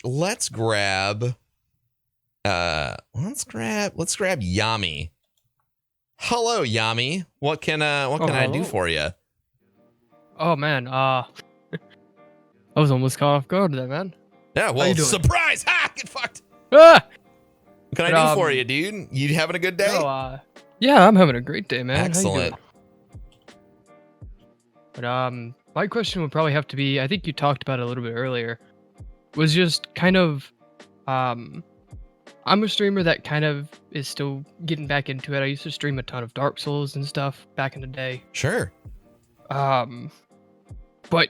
Let's grab Yami. Hello, Yami. What can I do for you? Oh man, I was almost caught off guard there, man. Yeah, well, surprise! Ha! Get fucked. Ah! What can I do for you, dude? You having a good day? Yeah, I'm having a great day, man. Excellent. But my question would probably have to be, I think you talked about it a little bit earlier, was just kind of, I'm a streamer that kind of is still getting back into it. I used to stream a ton of Dark Souls and stuff back in the day. Sure. But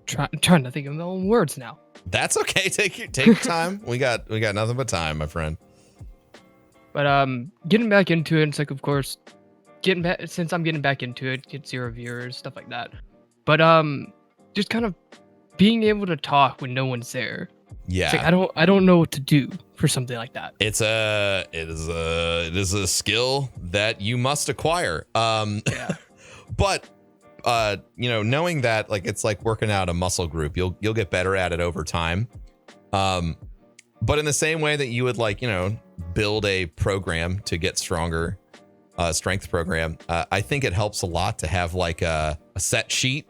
trying to think of my own words now. That's okay. Take your time. we got nothing but time, my friend. But getting back into it, it's like, of course, since I'm getting back into it, get 0 viewers, stuff like that. But just kind of being able to talk when no one's there. Yeah. It's like, I don't know what to do for something like that. It is a skill that you must acquire. Yeah. But knowing that, like, it's like working out a muscle group, you'll get better at it over time. But in the same way that you would, like, build a program to get stronger, strength program, I think it helps a lot to have like a set sheet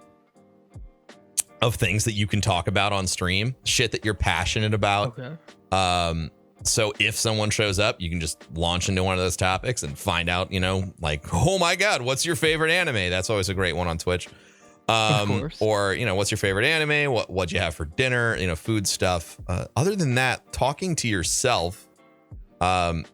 of things that you can talk about on stream, shit that you're passionate about. Okay. So if someone shows up, you can just launch into one of those topics and find out, like, oh my God, what's your favorite anime? That's always a great one on Twitch. Of course. Or, what's your favorite anime? What'd you have for dinner? Food stuff. Other than that, talking to yourself, that's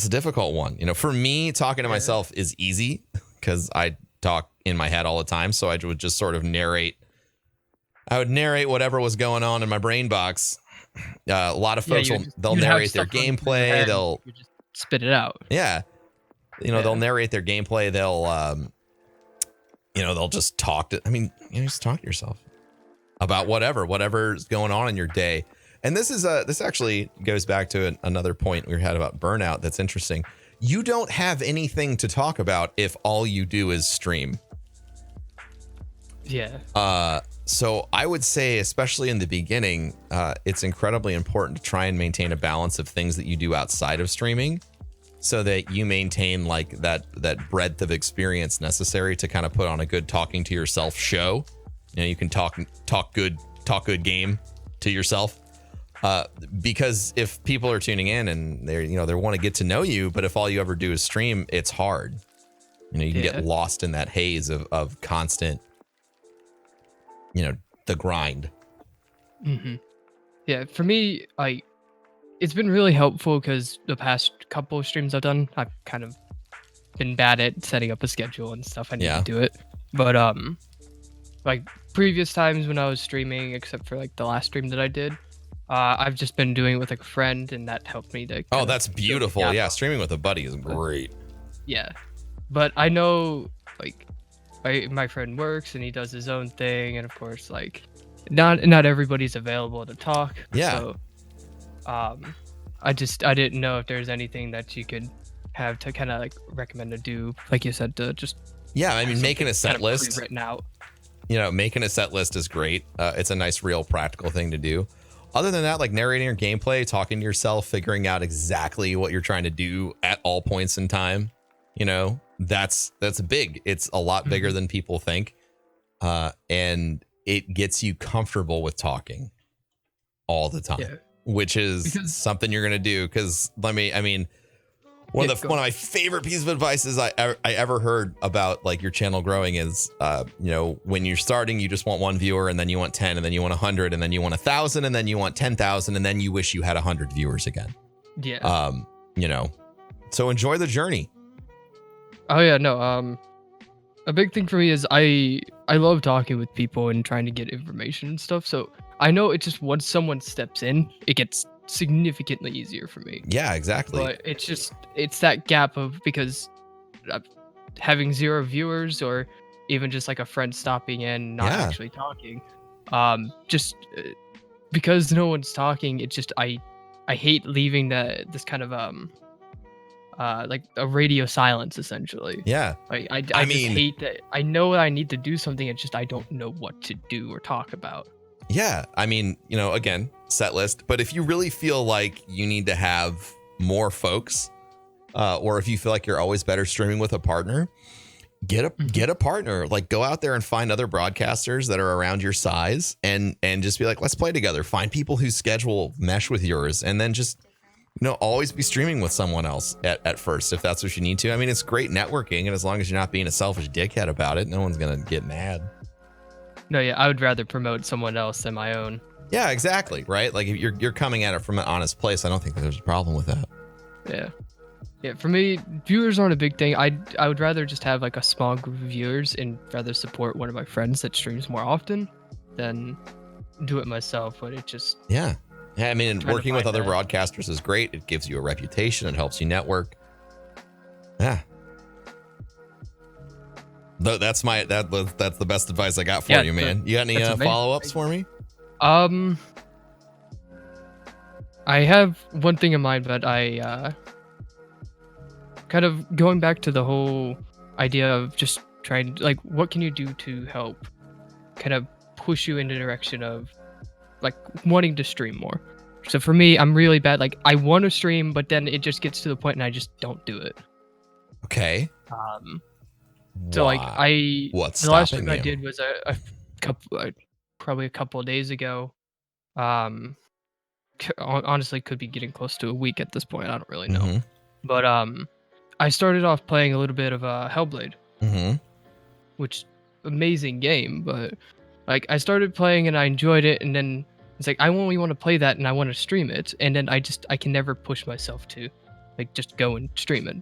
a difficult one. For me, talking to myself is easy because I talk in my head all the time. So I would just sort of narrate. I would narrate whatever was going on in my brain box. A lot of folks they'll narrate their gameplay. They'll just spit it out. Yeah. They'll narrate their gameplay. They'll, they'll just talk to, just talk to yourself about whatever's going on in your day. And this actually goes back to another point we had about burnout. That's interesting. You don't have anything to talk about if all you do is stream. Yeah. So I would say, especially in the beginning, it's incredibly important to try and maintain a balance of things that you do outside of streaming, so that you maintain like that breadth of experience necessary to kind of put on a good talking to yourself show. You can talk good game to yourself. Because if people are tuning in and they want to get to know you, but if all you ever do is stream, it's hard. You can get lost in that haze of constant, the grind. Mm-hmm. Yeah, for me, it's been really helpful because the past couple of streams I've done, I've kind of been bad at setting up a schedule and stuff. I need to do it. But like previous times when I was streaming, except for like the last stream that I did, I've just been doing it with like a friend, and that helped me to. Oh, that's beautiful. Yeah, streaming with a buddy is great. Yeah, but I know like my friend works and he does his own thing, and of course like not everybody's available to talk. Yeah. So, I didn't know if there's anything that you could have to kind of like recommend to do, like you said, to just. Yeah, I mean, making a set list. Written out. You know, making a set list is great. It's a nice, real, practical thing to do. Other than that, like narrating your gameplay, talking to yourself, figuring out exactly what you're trying to do at all points in time, you know, that's big. It's a lot bigger than people think. And it gets you comfortable with talking all the time, which is something you're going to do. Because one of my favorite pieces of advice I ever heard about like your channel growing is, you know, when you're starting, you just want 1 viewer, and then you want 10, and then you want 100, and then you want 1,000, and then you want 10,000, and then you wish you had 100 viewers again. Yeah. You know, so enjoy the journey. Oh yeah, no. A big thing for me is I love talking with people and trying to get information and stuff. So I know it's just once someone steps in, it gets significantly easier for me. Yeah, exactly. But it's that gap of, because having 0 viewers, or even just like a friend stopping in, not actually talking, just because no one's talking, it just I hate leaving this kind of like a radio silence essentially. Yeah. I just hate that. I know I need to do something, it's just I don't know what to do or talk about. Yeah, I mean, you know, again, set list. But if you really feel like you need to have more folks, or if you feel like you're always better streaming with a partner, get a partner. Like, go out there and find other broadcasters that are around your size, and just be like, let's play together. Find people whose schedule mesh with yours, and then just, you know, always be streaming with someone else at first, if that's what you need to. I mean, it's great networking, and as long as you're not being a selfish dickhead about it, no one's gonna get mad. No, yeah, I would rather promote someone else than my own. Yeah, exactly. Right. Like, if you're coming at it from an honest place, I don't think there's a problem with that. Yeah. For me, viewers aren't a big thing. I would rather just have like a small group of viewers and rather support one of my friends that streams more often than do it myself. But it just I mean, working with other broadcasters is great. It gives you a reputation. It helps you network. Yeah. That's the best advice I got for you, man. You got any follow-ups for me? I have one thing in mind, but I kind of going back to the whole idea of just trying, like, what can you do to help kind of push you in the direction of like wanting to stream more. So for me, I'm really bad. Like, I want to stream, but then it just gets to the point and I just don't do it. Okay. So like What's the last stopping stream I you? did was a couple, probably a couple of days ago. Honestly, could be getting close to a week at this point. I don't really know. Mhm. But I started off playing a little bit of Hellblade, Mhm. which amazing game. But like, I started playing and I enjoyed it, and then it's like I only want to play that and I want to stream it, and then I can never push myself to like just go and stream it.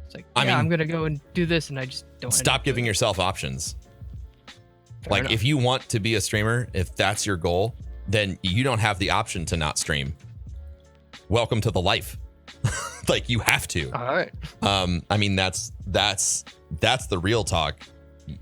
It's like, I mean, I'm gonna go and do this, and I just don't. Stop giving yourself options. Fair Like, enough. if you want to be a streamer, if that's your goal, then you don't have the option to not stream. Welcome to the life. Like, you have to. All right. I mean, that's the real talk.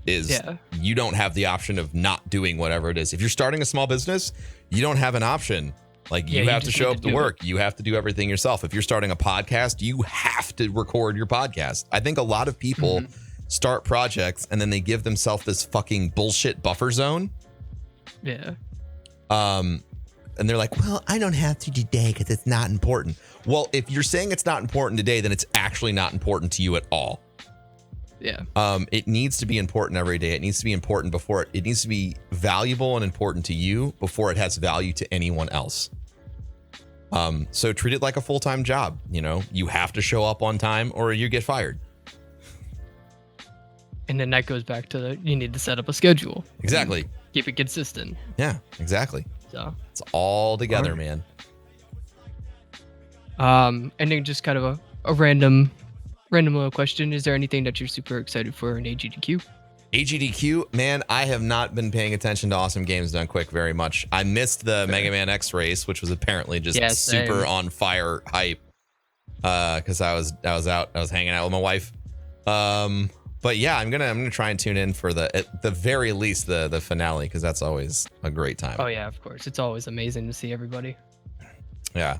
Is you don't have the option of not doing whatever it is. If you're starting a small business, you don't have an option. Like, you have to show up to work. You have to do everything yourself. If you're starting a podcast, you have to record your podcast. I think a lot of people start projects and then they give themselves this fucking bullshit buffer zone. Yeah. And they're like, well, I don't have to today because it's not important. Well, if you're saying it's not important today, then it's actually not important to you at all. Yeah. It needs to be important every day. It needs to be important before it needs to be valuable and important to you before it has value to anyone else. So treat it like a full-time job. You know, you have to show up on time or you get fired. And then that goes back to you need to set up a schedule. Exactly. Keep it consistent. Yeah, exactly. So it's all together, man. And then just kind of a random little question. Is there anything that you're super excited for in AGDQ? AGDQ, man, I have not been paying attention to Awesome Games Done Quick very much. I missed the Mega Man X race, which was apparently just super on fire hype. Because I was hanging out with my wife. But yeah, I'm gonna try and tune in for at the very least the finale, because that's always a great time. Oh yeah, of course. It's always amazing to see everybody. Yeah.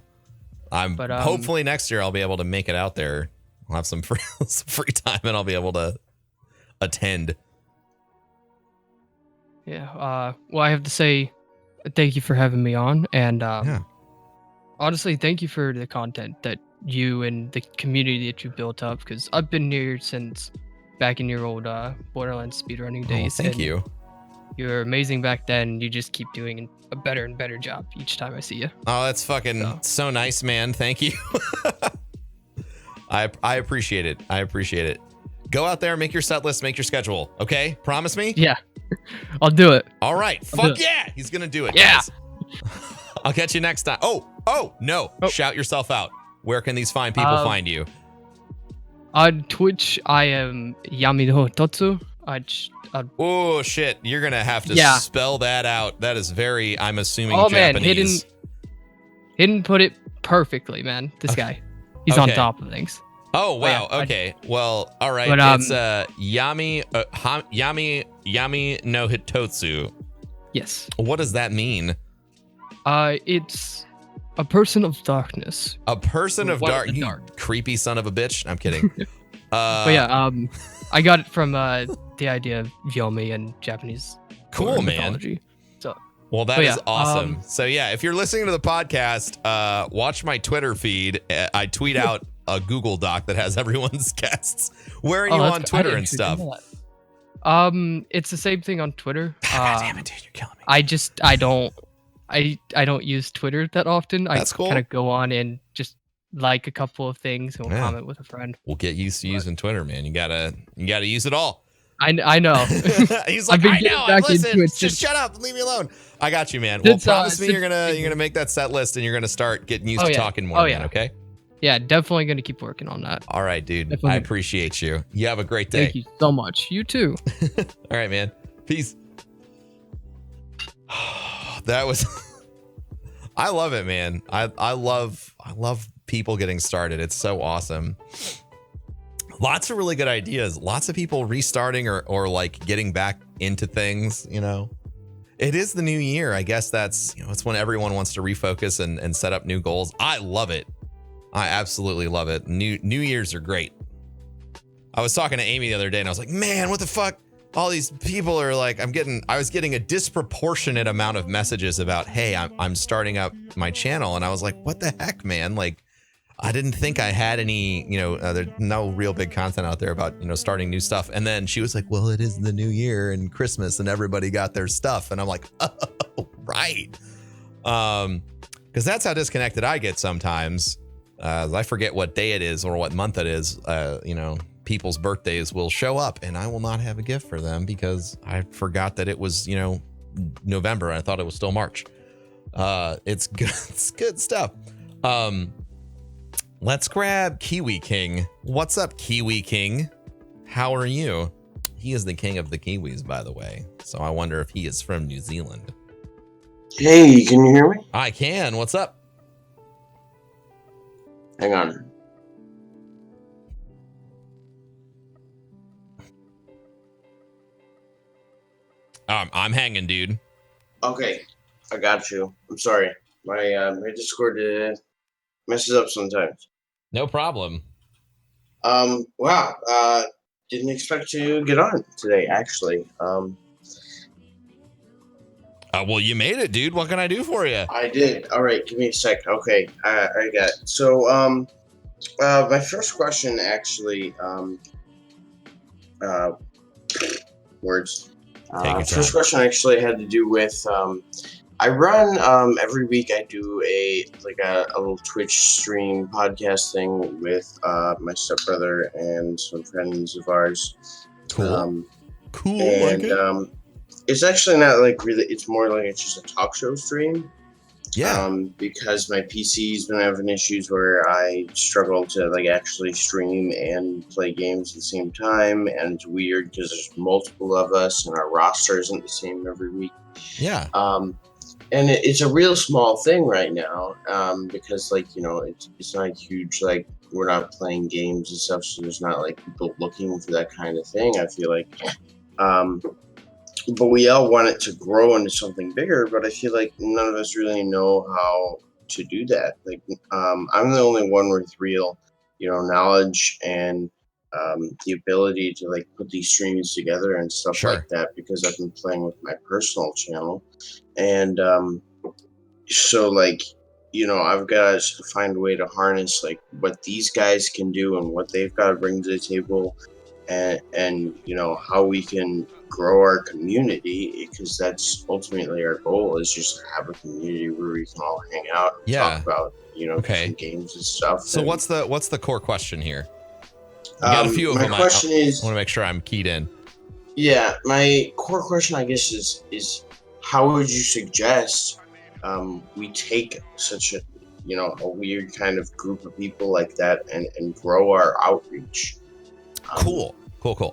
Hopefully next year I'll be able to make it out there. I'll have some free time and I'll be able to attend. Yeah. Well, I have to say thank you for having me on, and honestly, thank you for the content that you and the community that you built up, because I've been here since back in your old Borderlands speedrunning days. Thank you. You were amazing back then. You just keep doing a better and better job each time I see you. Oh, that's fucking so nice, man. Thank you. I appreciate it. I appreciate it. Go out there, make your set list, make your schedule. Okay? Promise me? Yeah. I'll do it. All right. Fuck yeah. He's going to do it. Yeah. Guys. I'll catch you next time. Oh, no. Shout yourself out. Where can these fine people find you? On Twitch, I am Yamido Totsu. Oh, shit. You're going to have to spell that out. That is very, I'm assuming, Japanese. Man, Hidden put it perfecally, man. This guy. He's on top of things. Oh, wow. Okay. Well, all right. But, it's Yami no Hitotsu. Yes. What does that mean? It's a person of darkness. A person of dark. You creepy son of a bitch. I'm kidding. But yeah, I got it from the idea of Yomi and Japanese mythology. So. Well, that is awesome. So yeah, if you're listening to the podcast, watch my Twitter feed. I tweet out a Google Doc that has everyone's guests. Where are you on Twitter and stuff? It's the same thing on Twitter. God damn it, dude, you're killing me. I don't use Twitter that often. That's cool. I kind of go on and just like a couple of things and comment with a friend. We'll get used to using Twitter, man. You gotta use it all. I know. He's like, I know. Listen, just shut up. Leave me alone. I got you, man. Well, promise me you're gonna make that set list and you're gonna start getting used to talking more, man. Okay. Yeah, definitely gonna keep working on that. All right, dude. Definitely. I appreciate you. You have a great day. Thank you so much. You too. All right, man. Peace. That was. I love it, man. I love people getting started. It's so awesome. Lots of really good ideas. Lots of people restarting or like getting back into things, you know. It is the new year. I guess that's, it's when everyone wants to refocus and set up new goals. I love it. I absolutely love it. New Year's are great. I was talking to Amy the other day and I was like, man, what the fuck? All these people are like, I was getting a disproportionate amount of messages about, hey, I'm starting up my channel. And I was like, what the heck, man? Like, I didn't think I had any, there's no real big content out there about, starting new stuff. And then she was like, well, it is the new year and Christmas and everybody got their stuff. And I'm like, oh, right. Because that's how disconnected I get sometimes. I forget what day it is or what month it is. People's birthdays will show up and I will not have a gift for them because I forgot that it was, November. I thought it was still March. It's good. It's good stuff. Let's grab Kiwi King. What's up, Kiwi King? How are you? He is the king of the Kiwis, by the way. So I wonder if he is from New Zealand. Hey, can you hear me? I can. What's up? Hang on. I'm hanging, dude. Okay, I got you. I'm sorry. My Discord messes up sometimes. No problem. Wow. Didn't expect to get on today, actually. Well, you made it, dude. What can I do for you? I did. All right, give me a sec. Okay, I got it. So, my first question, actually, words. First question actually had to do with I run every week. I do a little Twitch stream podcast thing with my stepbrother and some friends of ours. Cool. Cool. And it's actually not like really. It's more like it's just a talk show stream. Yeah. Because my PC's been having issues where I struggle to like actually stream and play games at the same time, and it's weird because there's multiple of us and our roster isn't the same every week. Yeah. And it's a real small thing right now, because like, you know, it's not huge, like we're not playing games and stuff, so there's not like people looking for that kind of thing, I feel like. But we all want it to grow into something bigger, but I feel like none of us really know how to do that. Like, I'm the only one with real, you know, knowledge and the ability to like put these streams together and stuff Sure. like that, because I've been playing with my personal channel. And so like, you know, I've got to find a way to harness like what these guys can do and what they've got to bring to the table, and you know, how we can grow our community, because that's ultimately our goal, is just to have a community where we can all hang out and talk about, you know, different games and stuff. So and, what's the core question here? You got a few of them. My question is, I want to make sure I'm keyed in. Yeah, my core question, I guess, is how would you suggest we take such a, you know, a weird kind of group of people like that and grow our outreach? Cool.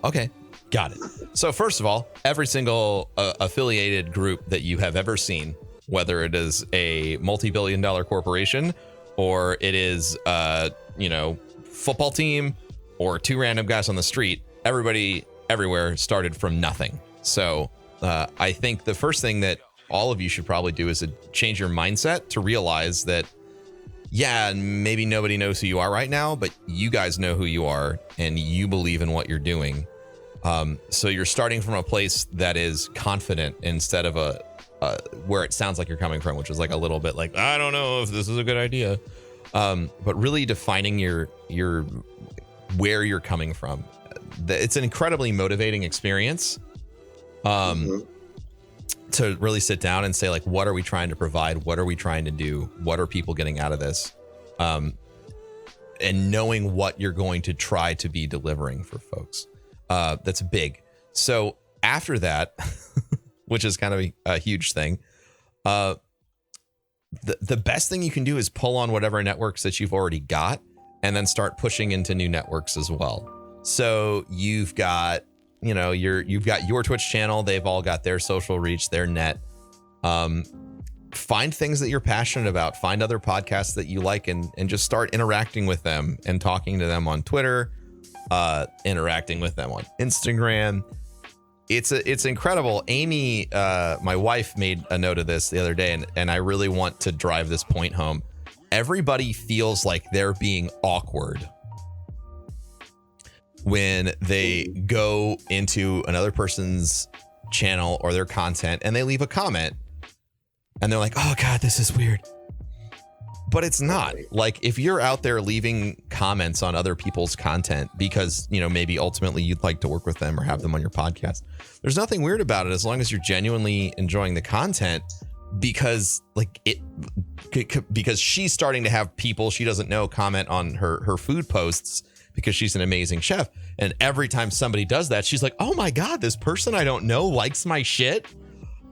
Okay, got it. So first of all, every single affiliated group that you have ever seen, whether it is a multi-billion-dollar corporation or it is you know, football team or two random guys on the street, everybody everywhere started from nothing. So I think the first thing that all of you should probably do is to change your mindset to realize that, yeah, maybe nobody knows who you are right now, but you guys know who you are and you believe in what you're doing. So you're starting from a place that is confident instead of a where it sounds like you're coming from, which is like a little bit like, I don't know if this is a good idea. But really defining your where you're coming from. It's an incredibly motivating experience. To really sit down and say, like, what are we trying to provide? What are we trying to do? What are people getting out of this? And knowing what you're going to try to be delivering for folks. That's big. So after that, which is kind of a huge thing, the best thing you can do is pull on whatever networks that you've already got and then start pushing into new networks as well. So you've got, you know, you've got your Twitch channel. They've all got their social reach, their net. Find things that you're passionate about. Find other podcasts that you like and just start interacting with them and talking to them on Twitter, interacting with them on Instagram. It's incredible. Amy, my wife, made a note of this the other day, and I really want to drive this point home. Everybody feels like they're being awkward when they go into another person's channel or their content and they leave a comment and they're like, oh God, this is weird. But it's not. Like, if you're out there leaving comments on other people's content because, you know, maybe ultimately you'd like to work with them or have them on your podcast, there's nothing weird about it as long as you're genuinely enjoying the content, because because she's starting to have people she doesn't know comment on her food posts because she's an amazing chef. And every time somebody does that, she's like, oh my God, this person I don't know likes my shit.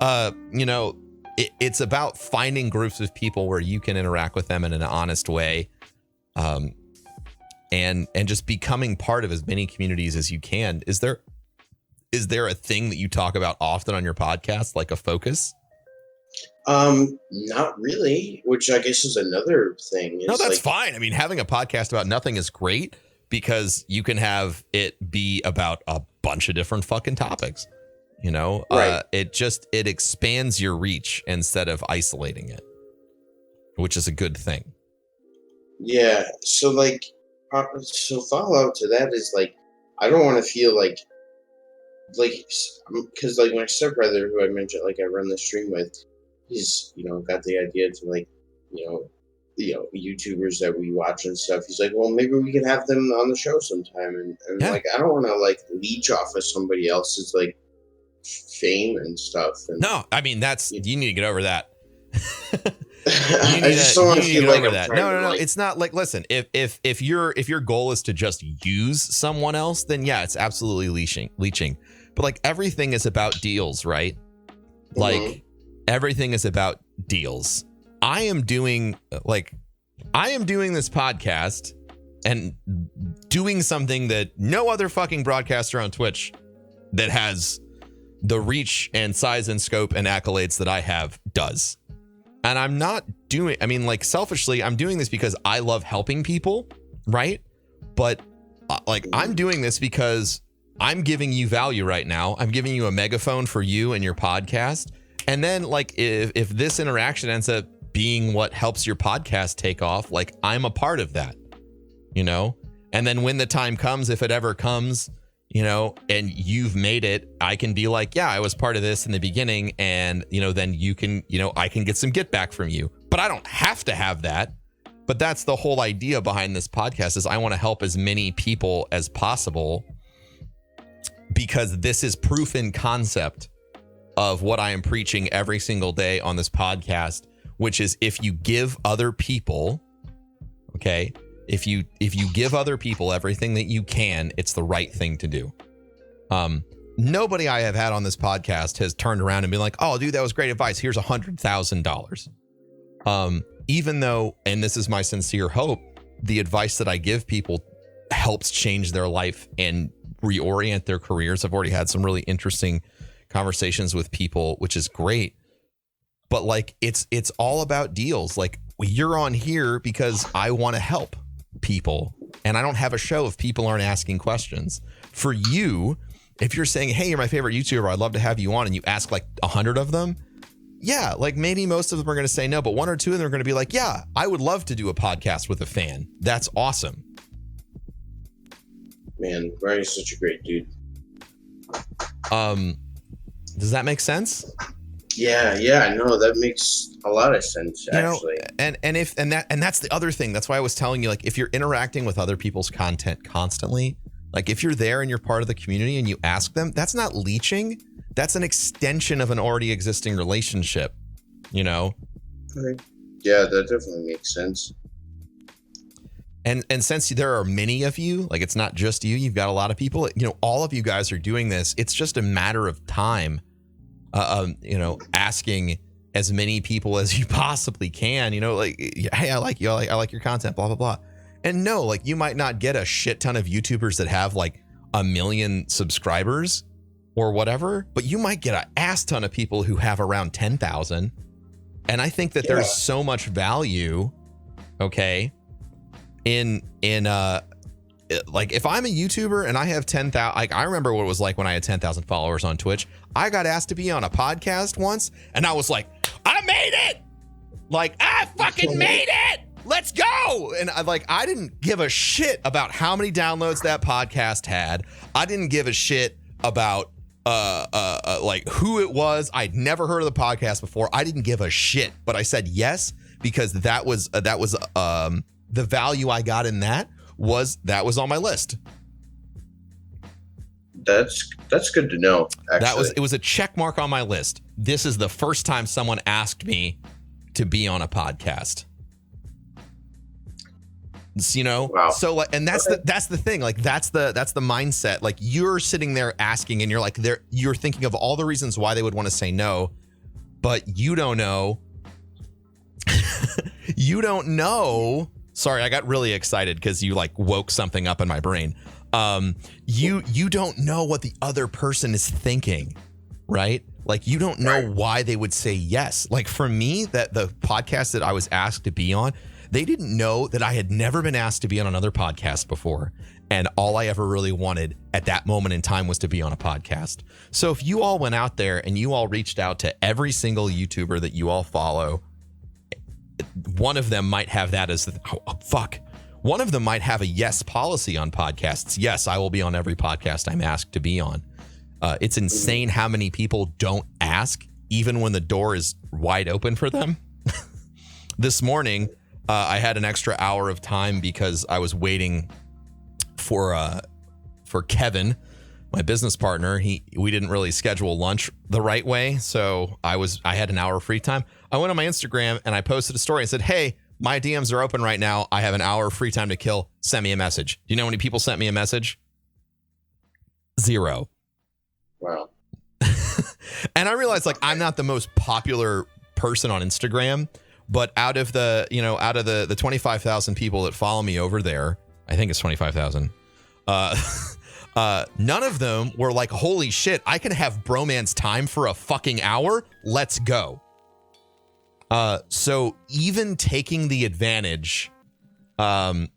You know, it's about finding groups of people where you can interact with them in an honest way. And just becoming part of as many communities as you can. Is there a thing that you talk about often on your podcast, like a focus? Not really, which I guess is another thing. No, that's fine. I mean, having a podcast about nothing is great because you can have it be about a bunch of different fucking topics. You know, right. It expands your reach instead of isolating it, which is a good thing. Yeah. So like, so follow up to that is like, I don't want to feel like, because like my stepbrother, who I mentioned, like I run the stream with, he's, you know, got the idea to like, you know, YouTubers that we watch and stuff. He's like, well, maybe we can have them on the show sometime. And yeah. Like, I don't want to like leech off of somebody else's like fame and stuff. And, no, I mean, you need to get over that. I just don't want to feel like that. No. It's not like, listen, if your goal is to just use someone else, then yeah, it's absolutely leeching. But like, everything is about deals, right? Like, everything is about deals. I am doing this podcast and doing something that no other fucking broadcaster on Twitch that has the reach and size and scope and accolades that I have does. And I'm not doing, I mean, like, selfishly, I'm doing this because I love helping people, right? But like, I'm doing this because I'm giving you value right now. I'm giving you a megaphone for you and your podcast. And then, like, if this interaction ends up being what helps your podcast take off, like, I'm a part of that, you know? And then when the time comes, if it ever comes, you know, and you've made it, I can be like, yeah, I was part of this in the beginning. And, you know, then you can, you know, I can get some get back from you. But I don't have to have that. But that's the whole idea behind this podcast, is I want to help as many people as possible, because this is proof in concept of what I am preaching every single day on this podcast, which is, if you give other people, okay, if you give other people everything that you can, it's the right thing to do. Nobody I have had on this podcast has turned around and been like, oh, dude, that was great advice, here's $100,000. Even though, and this is my sincere hope, the advice that I give people helps change their life and reorient their careers. I've already had some really interesting conversations with people, which is great. But like, it's all about deals. Like, you're on here because I want to help people, and I don't have a show if people aren't asking questions. For you, if you're saying, hey, you're my favorite YouTuber, I'd love to have you on, and you ask like 100 of them, yeah, like, maybe most of them are going to say no, but 1 or 2 of them are going to be like, yeah, I would love to do a podcast with a fan. That's awesome. Man, Brian's such a great dude. Does that make sense? Yeah, no, that makes a lot of sense, actually. You know, and that's the other thing. That's why I was telling you, like, if you're interacting with other people's content constantly, like, if you're there and you're part of the community and you ask them, that's not leeching. That's an extension of an already existing relationship, you know? Okay. Yeah, that definitely makes sense. And since there are many of you, like, it's not just you, you've got a lot of people, you know, all of you guys are doing this. It's just a matter of time, you know, asking as many people as you possibly can, you know, like, hey, I like you, I like your content, blah, blah, blah. And no, like, you might not get a shit ton of YouTubers that have like 1 million subscribers or whatever, but you might get an ass ton of people who have around 10,000. And I think that there's so much value, okay, in like, if I'm a YouTuber and I have 10,000, like, I remember what it was like when I had 10,000 followers on Twitch. I got asked to be on a podcast once, and I was like, I made it! Like, I fucking made it! Let's go! And I didn't give a shit about how many downloads that podcast had. I didn't give a shit about like, who it was. I'd never heard of the podcast before. I didn't give a shit, but I said yes, because that was the value I got in that was on my list. That's good to know, actually. It was a check mark on my list. This is the first time someone asked me to be on a podcast. You know, wow. So like, and that's the thing. Like, that's the mindset. Like, you're sitting there asking, and you're like, you're thinking of all the reasons why they would want to say no, but you don't know. You don't know. Sorry, I got really excited because you like woke something up in my brain. You don't know what the other person is thinking, right? Like, you don't know why they would say yes. Like, for me, that the podcast that I was asked to be on, they didn't know that I had never been asked to be on another podcast before. And all I ever really wanted at that moment in time was to be on a podcast. So if you all went out there and you all reached out to every single YouTuber that you all follow, one of them might have that as one of them might have a yes policy on podcasts. Yes, I will be on every podcast I'm asked to be on. It's insane how many people don't ask, even when the door is wide open for them. This morning, I had an extra hour of time because I was waiting for Kevin, my business partner. We didn't really schedule lunch the right way, so I had an hour of free time. I went on my Instagram and I posted a story and said, hey, my DMs are open right now. I have an hour of free time to kill. Send me a message. Do you know how many people sent me a message? 0. Wow. And I realized, like, I'm not the most popular person on Instagram, But out of the 25,000 people that follow me over there, I think it's 25,000. None of them were like, holy shit, I can have Broman's time for a fucking hour. Let's go. So even taking the advantage of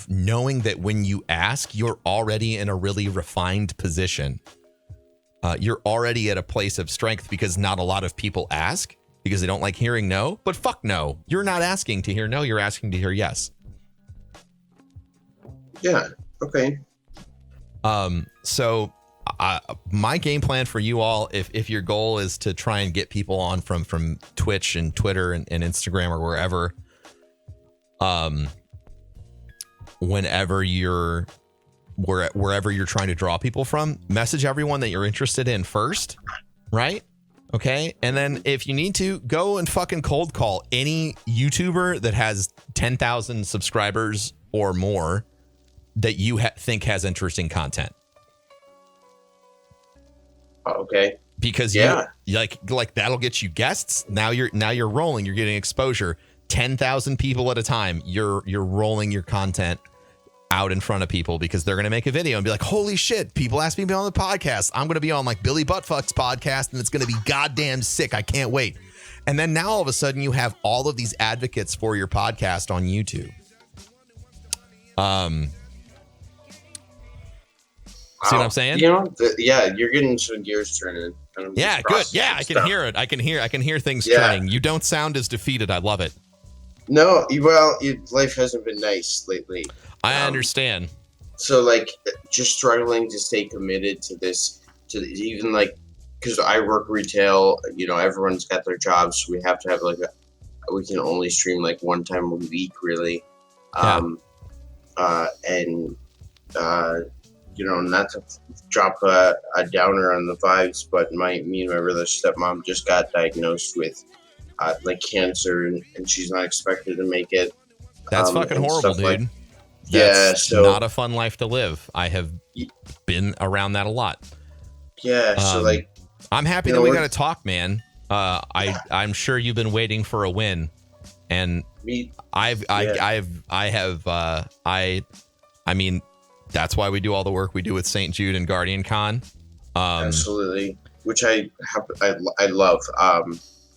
knowing that when you ask, you're already in a really refined position. You're already at a place of strength because not a lot of people ask because they don't like hearing no. But fuck no. You're not asking to hear no. You're asking to hear yes. Yeah. Okay. So my game plan for you all, if your goal is to try and get people on from Twitch and Twitter and Instagram or wherever, wherever you're trying to draw people from, message everyone that you're interested in first, right? Okay. And then if you need to, go and fucking cold call any YouTuber that has 10,000 subscribers or more that you think has interesting content. Okay. Because you like that'll get you guests. Now you're rolling. You're getting exposure. 10,000 people at a time. You're rolling your content out in front of people because they're gonna make a video and be like, holy shit, people asked me to be on the podcast. I'm gonna be on like Billy Buttfuck's podcast and it's gonna be goddamn sick. I can't wait. And then now all of a sudden you have all of these advocates for your podcast on YouTube. See what I'm saying? You're getting some gears turning. Yeah, good. Yeah, I can hear it. I can hear things turning. You don't sound as defeated. I love it. No, well, life hasn't been nice lately. I understand. So, like, just struggling to stay committed to this, even like, because I work retail. Everyone's got their jobs. So we have to have we can only stream like one time a week, really. Not to drop a downer on the vibes, but me and my brother stepmom just got diagnosed with cancer, and she's not expected to make it. That's fucking horrible, dude. That's not a fun life to live. I have been around that a lot. Yeah, I'm happy that we got to talk, man. I'm sure you've been waiting for a win, and I mean, that's why we do all the work we do with St. Jude and Guardian Con. Absolutely, which I love.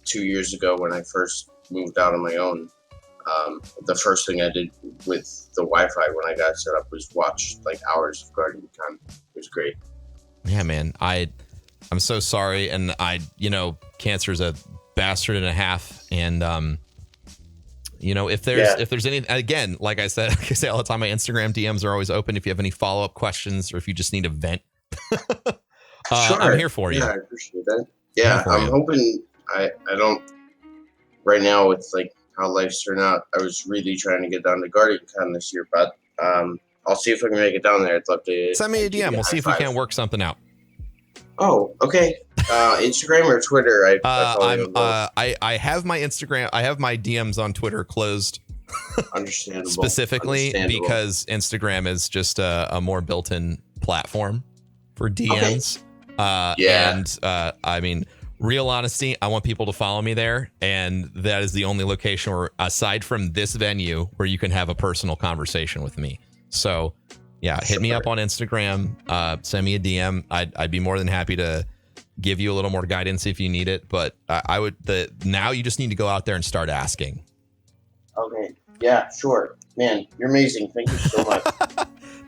2 years ago, when I first moved out on my own, the first thing I did with the Wi-Fi when I got set up was watch like hours of Guardian Con. It was great. Yeah, man. I'm so sorry, and cancer's a bastard and a half, and if there's any, again, like I say all the time, my Instagram DMs are always open. If you have any follow-up questions or if you just need a vent, sure. I'm here for you. Yeah, I appreciate that. Yeah, I'm hoping I don't right now with like how life's turned out. I was really trying to get down to Guardian Con this year, but I'll see if I can make it down there. I'd love to send me a DM. We'll see if we can't work something out. Oh, okay. Instagram or Twitter? I have my Instagram. I have my DMs on Twitter closed. Understandable. Specifically because Instagram is just a more built-in platform for DMs. Okay. And I mean, real honesty, I want people to follow me there, and that is the only location where, aside from this venue, where you can have a personal conversation with me. So, yeah, hit me up on Instagram. Send me a DM. I'd be more than happy to give you a little more guidance if you need it. But now you just need to go out there and start asking. Okay. Yeah, sure. Man, you're amazing. Thank you so much.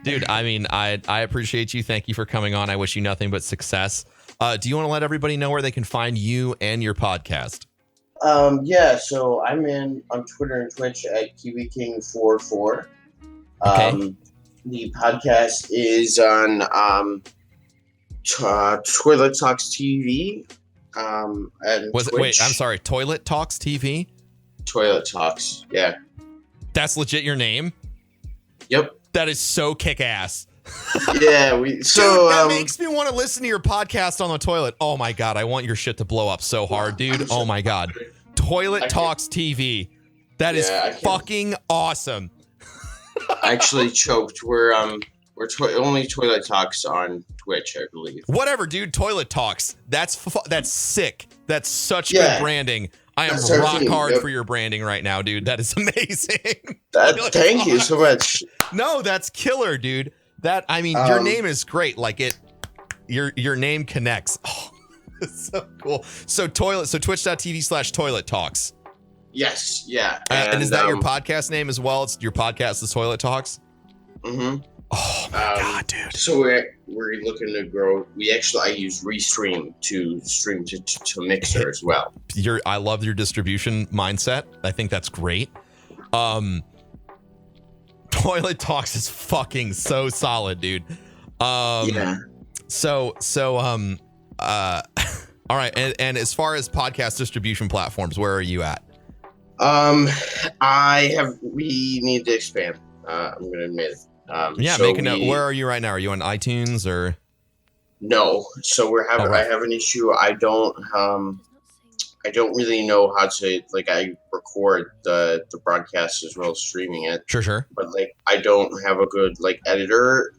Dude, I mean, I appreciate you. Thank you for coming on. I wish you nothing but success. Do you want to let everybody know where they can find you and your podcast? Yeah, so I'm on Twitter and Twitch at KiwiKing44. Okay. The podcast is on Toilet Talks TV. And wait, I'm sorry, Toilet Talks TV? Toilet Talks, yeah. That's legit your name? Yep. That is so kick-ass. Yeah, dude, that makes me want to listen to your podcast on the toilet. Oh my god, I want your shit to blow up so hard, dude. Oh my god. Toilet Talks TV. That is fucking awesome. I actually choked. We're We're only Toilet Talks on Twitch, I believe. Whatever, dude. Toilet Talks. That's sick. That's such Yeah. good branding. I am That's our rock theme, hard yep. for your branding right now, dude. That is amazing. Thank you so much. No, that's killer, dude. That, I mean, your name is great. Like your name connects. Oh, it's so cool. So twitch.tv/Toilet Talks. Yes, yeah. And is that your podcast name as well? It's your podcast is Toilet Talks? Mm-hmm. Oh my God, dude. So we're looking to grow. I use Restream to stream to Mixer as well. I love your distribution mindset. I think that's great. Toilet Talks is fucking so solid, dude. Yeah. So all right, and as far as podcast distribution platforms, where are you at? We need to expand. I'm gonna admit it. Make a note. Where are you right now? Are you on iTunes or? No. So I have an issue. I don't really know how to, like, I record the broadcast as well as streaming it. Sure. But like, I don't have a good like editor,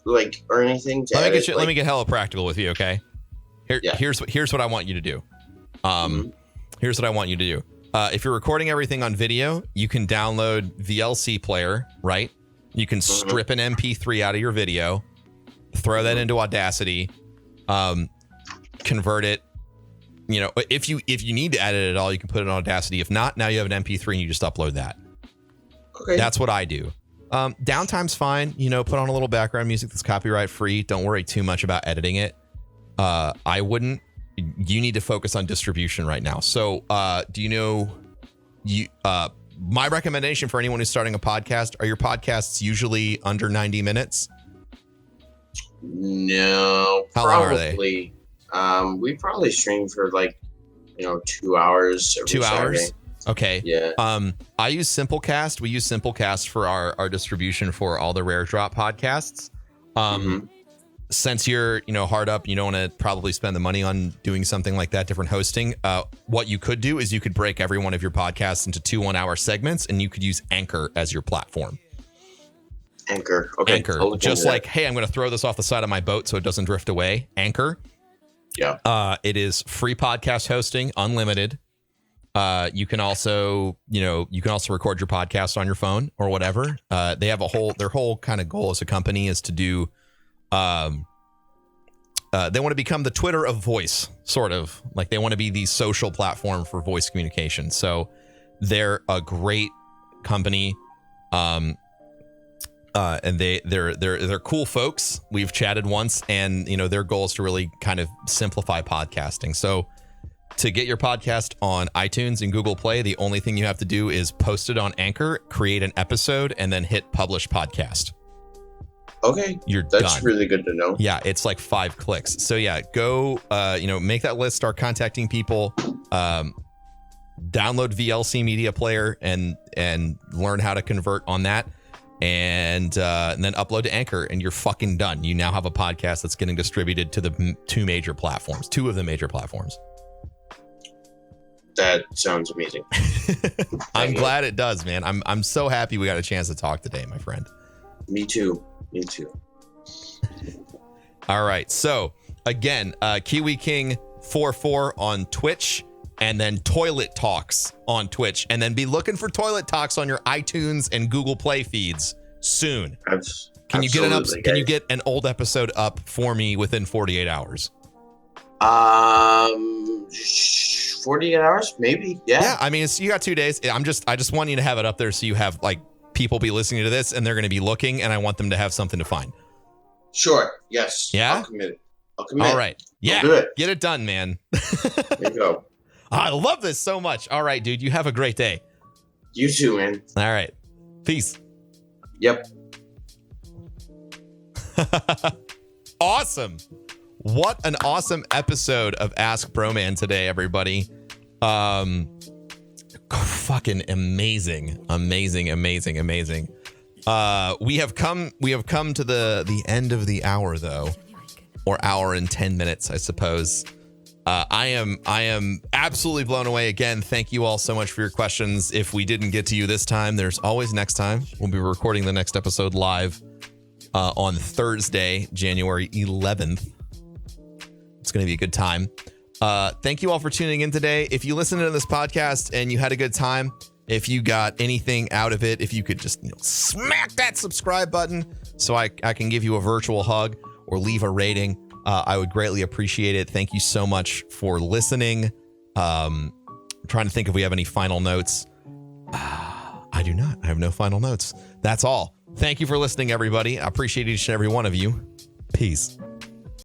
like, or anything to edit. Let me get hella practical with you, okay? Here's what I want you to do. Here's what I want you to do. If you're recording everything on video, you can download VLC player, right? You can strip an MP3 out of your video, throw that into Audacity, convert it. You know, if you need to edit it at all, you can put it on Audacity. If not, now you have an MP3 and you just upload that. Okay. That's what I do. Downtime's fine. You know, put on a little background music that's copyright free. Don't worry too much about editing it. I wouldn't. You need to focus on distribution right now. So, do you know my recommendation for anyone who's starting a podcast, are your podcasts usually under 90 minutes? No, How long are they? We probably stream for 2 hours. 2 hours? Saturday. Okay. Yeah. I use Simplecast. We use Simplecast for our distribution for all the Rare Drop podcasts. Since you're, hard up, you don't want to probably spend the money on doing something like that, different hosting. What you could do is you could break every one of your podcasts into 2 1-hour segments, and you could use Anchor as your platform. Anchor. Okay. Anchor. Just like, hey, I'm going to throw this off the side of my boat so it doesn't drift away. Anchor. Yeah. It is free podcast hosting, unlimited. You can also record your podcast on your phone or whatever. They have their whole kind of goal as a company is to do. They want to become the Twitter of voice, sort of like they want to be the social platform for voice communication. So they're a great company. And they're cool folks. We've chatted once, and their goal is to really kind of simplify podcasting. So to get your podcast on iTunes and Google Play, the only thing you have to do is post it on Anchor, create an episode, and then hit publish podcast. Okay. That's done. Really good to know. Yeah, it's like 5 clicks. So yeah, go make that list, start contacting people, download VLC Media Player and learn how to convert on that. And then upload to Anchor, and you're fucking done. You now have a podcast that's getting distributed to the 2 of the major platforms. That sounds amazing. I'm glad it does, man. I'm so happy we got a chance to talk today, my friend. Me too. All right. So again, Kiwi King 44 on Twitch, and then Toilet Talks on Twitch, and then be looking for Toilet Talks on your iTunes and Google Play feeds soon. Can you get an old episode up for me within 48 hours? 48 hours, maybe. Yeah. I mean, you got 2 days. I just want you to have it up there so you have people be listening to this and they're going to be looking, and I want them to have something to find. Sure. Yes. Yeah. I'll commit. All right. Yeah. Do it. Get it done, man. There you go. I love this so much. All right, dude. You have a great day. You too, man. All right. Peace. Yep. Awesome. What an awesome episode of Ask Broman today, everybody. Fucking amazing. We have come to the end of the hour, though, or hour and 10 minutes, I suppose. I am absolutely blown away. Again, thank you all so much for your questions. If we didn't get to you this time, there's always next time. We'll be recording the next episode live on Thursday, January 11th. It's going to be a good time. Thank you all for tuning in today. If you listened to this podcast and you had a good time, if you got anything out of it, if you could just smack that subscribe button so I can give you a virtual hug or leave a rating, I would greatly appreciate it. Thank you so much for listening. I'm trying to think if we have any final notes. I do not. I have no final notes. That's all. Thank you for listening, everybody. I appreciate each and every one of you. Peace.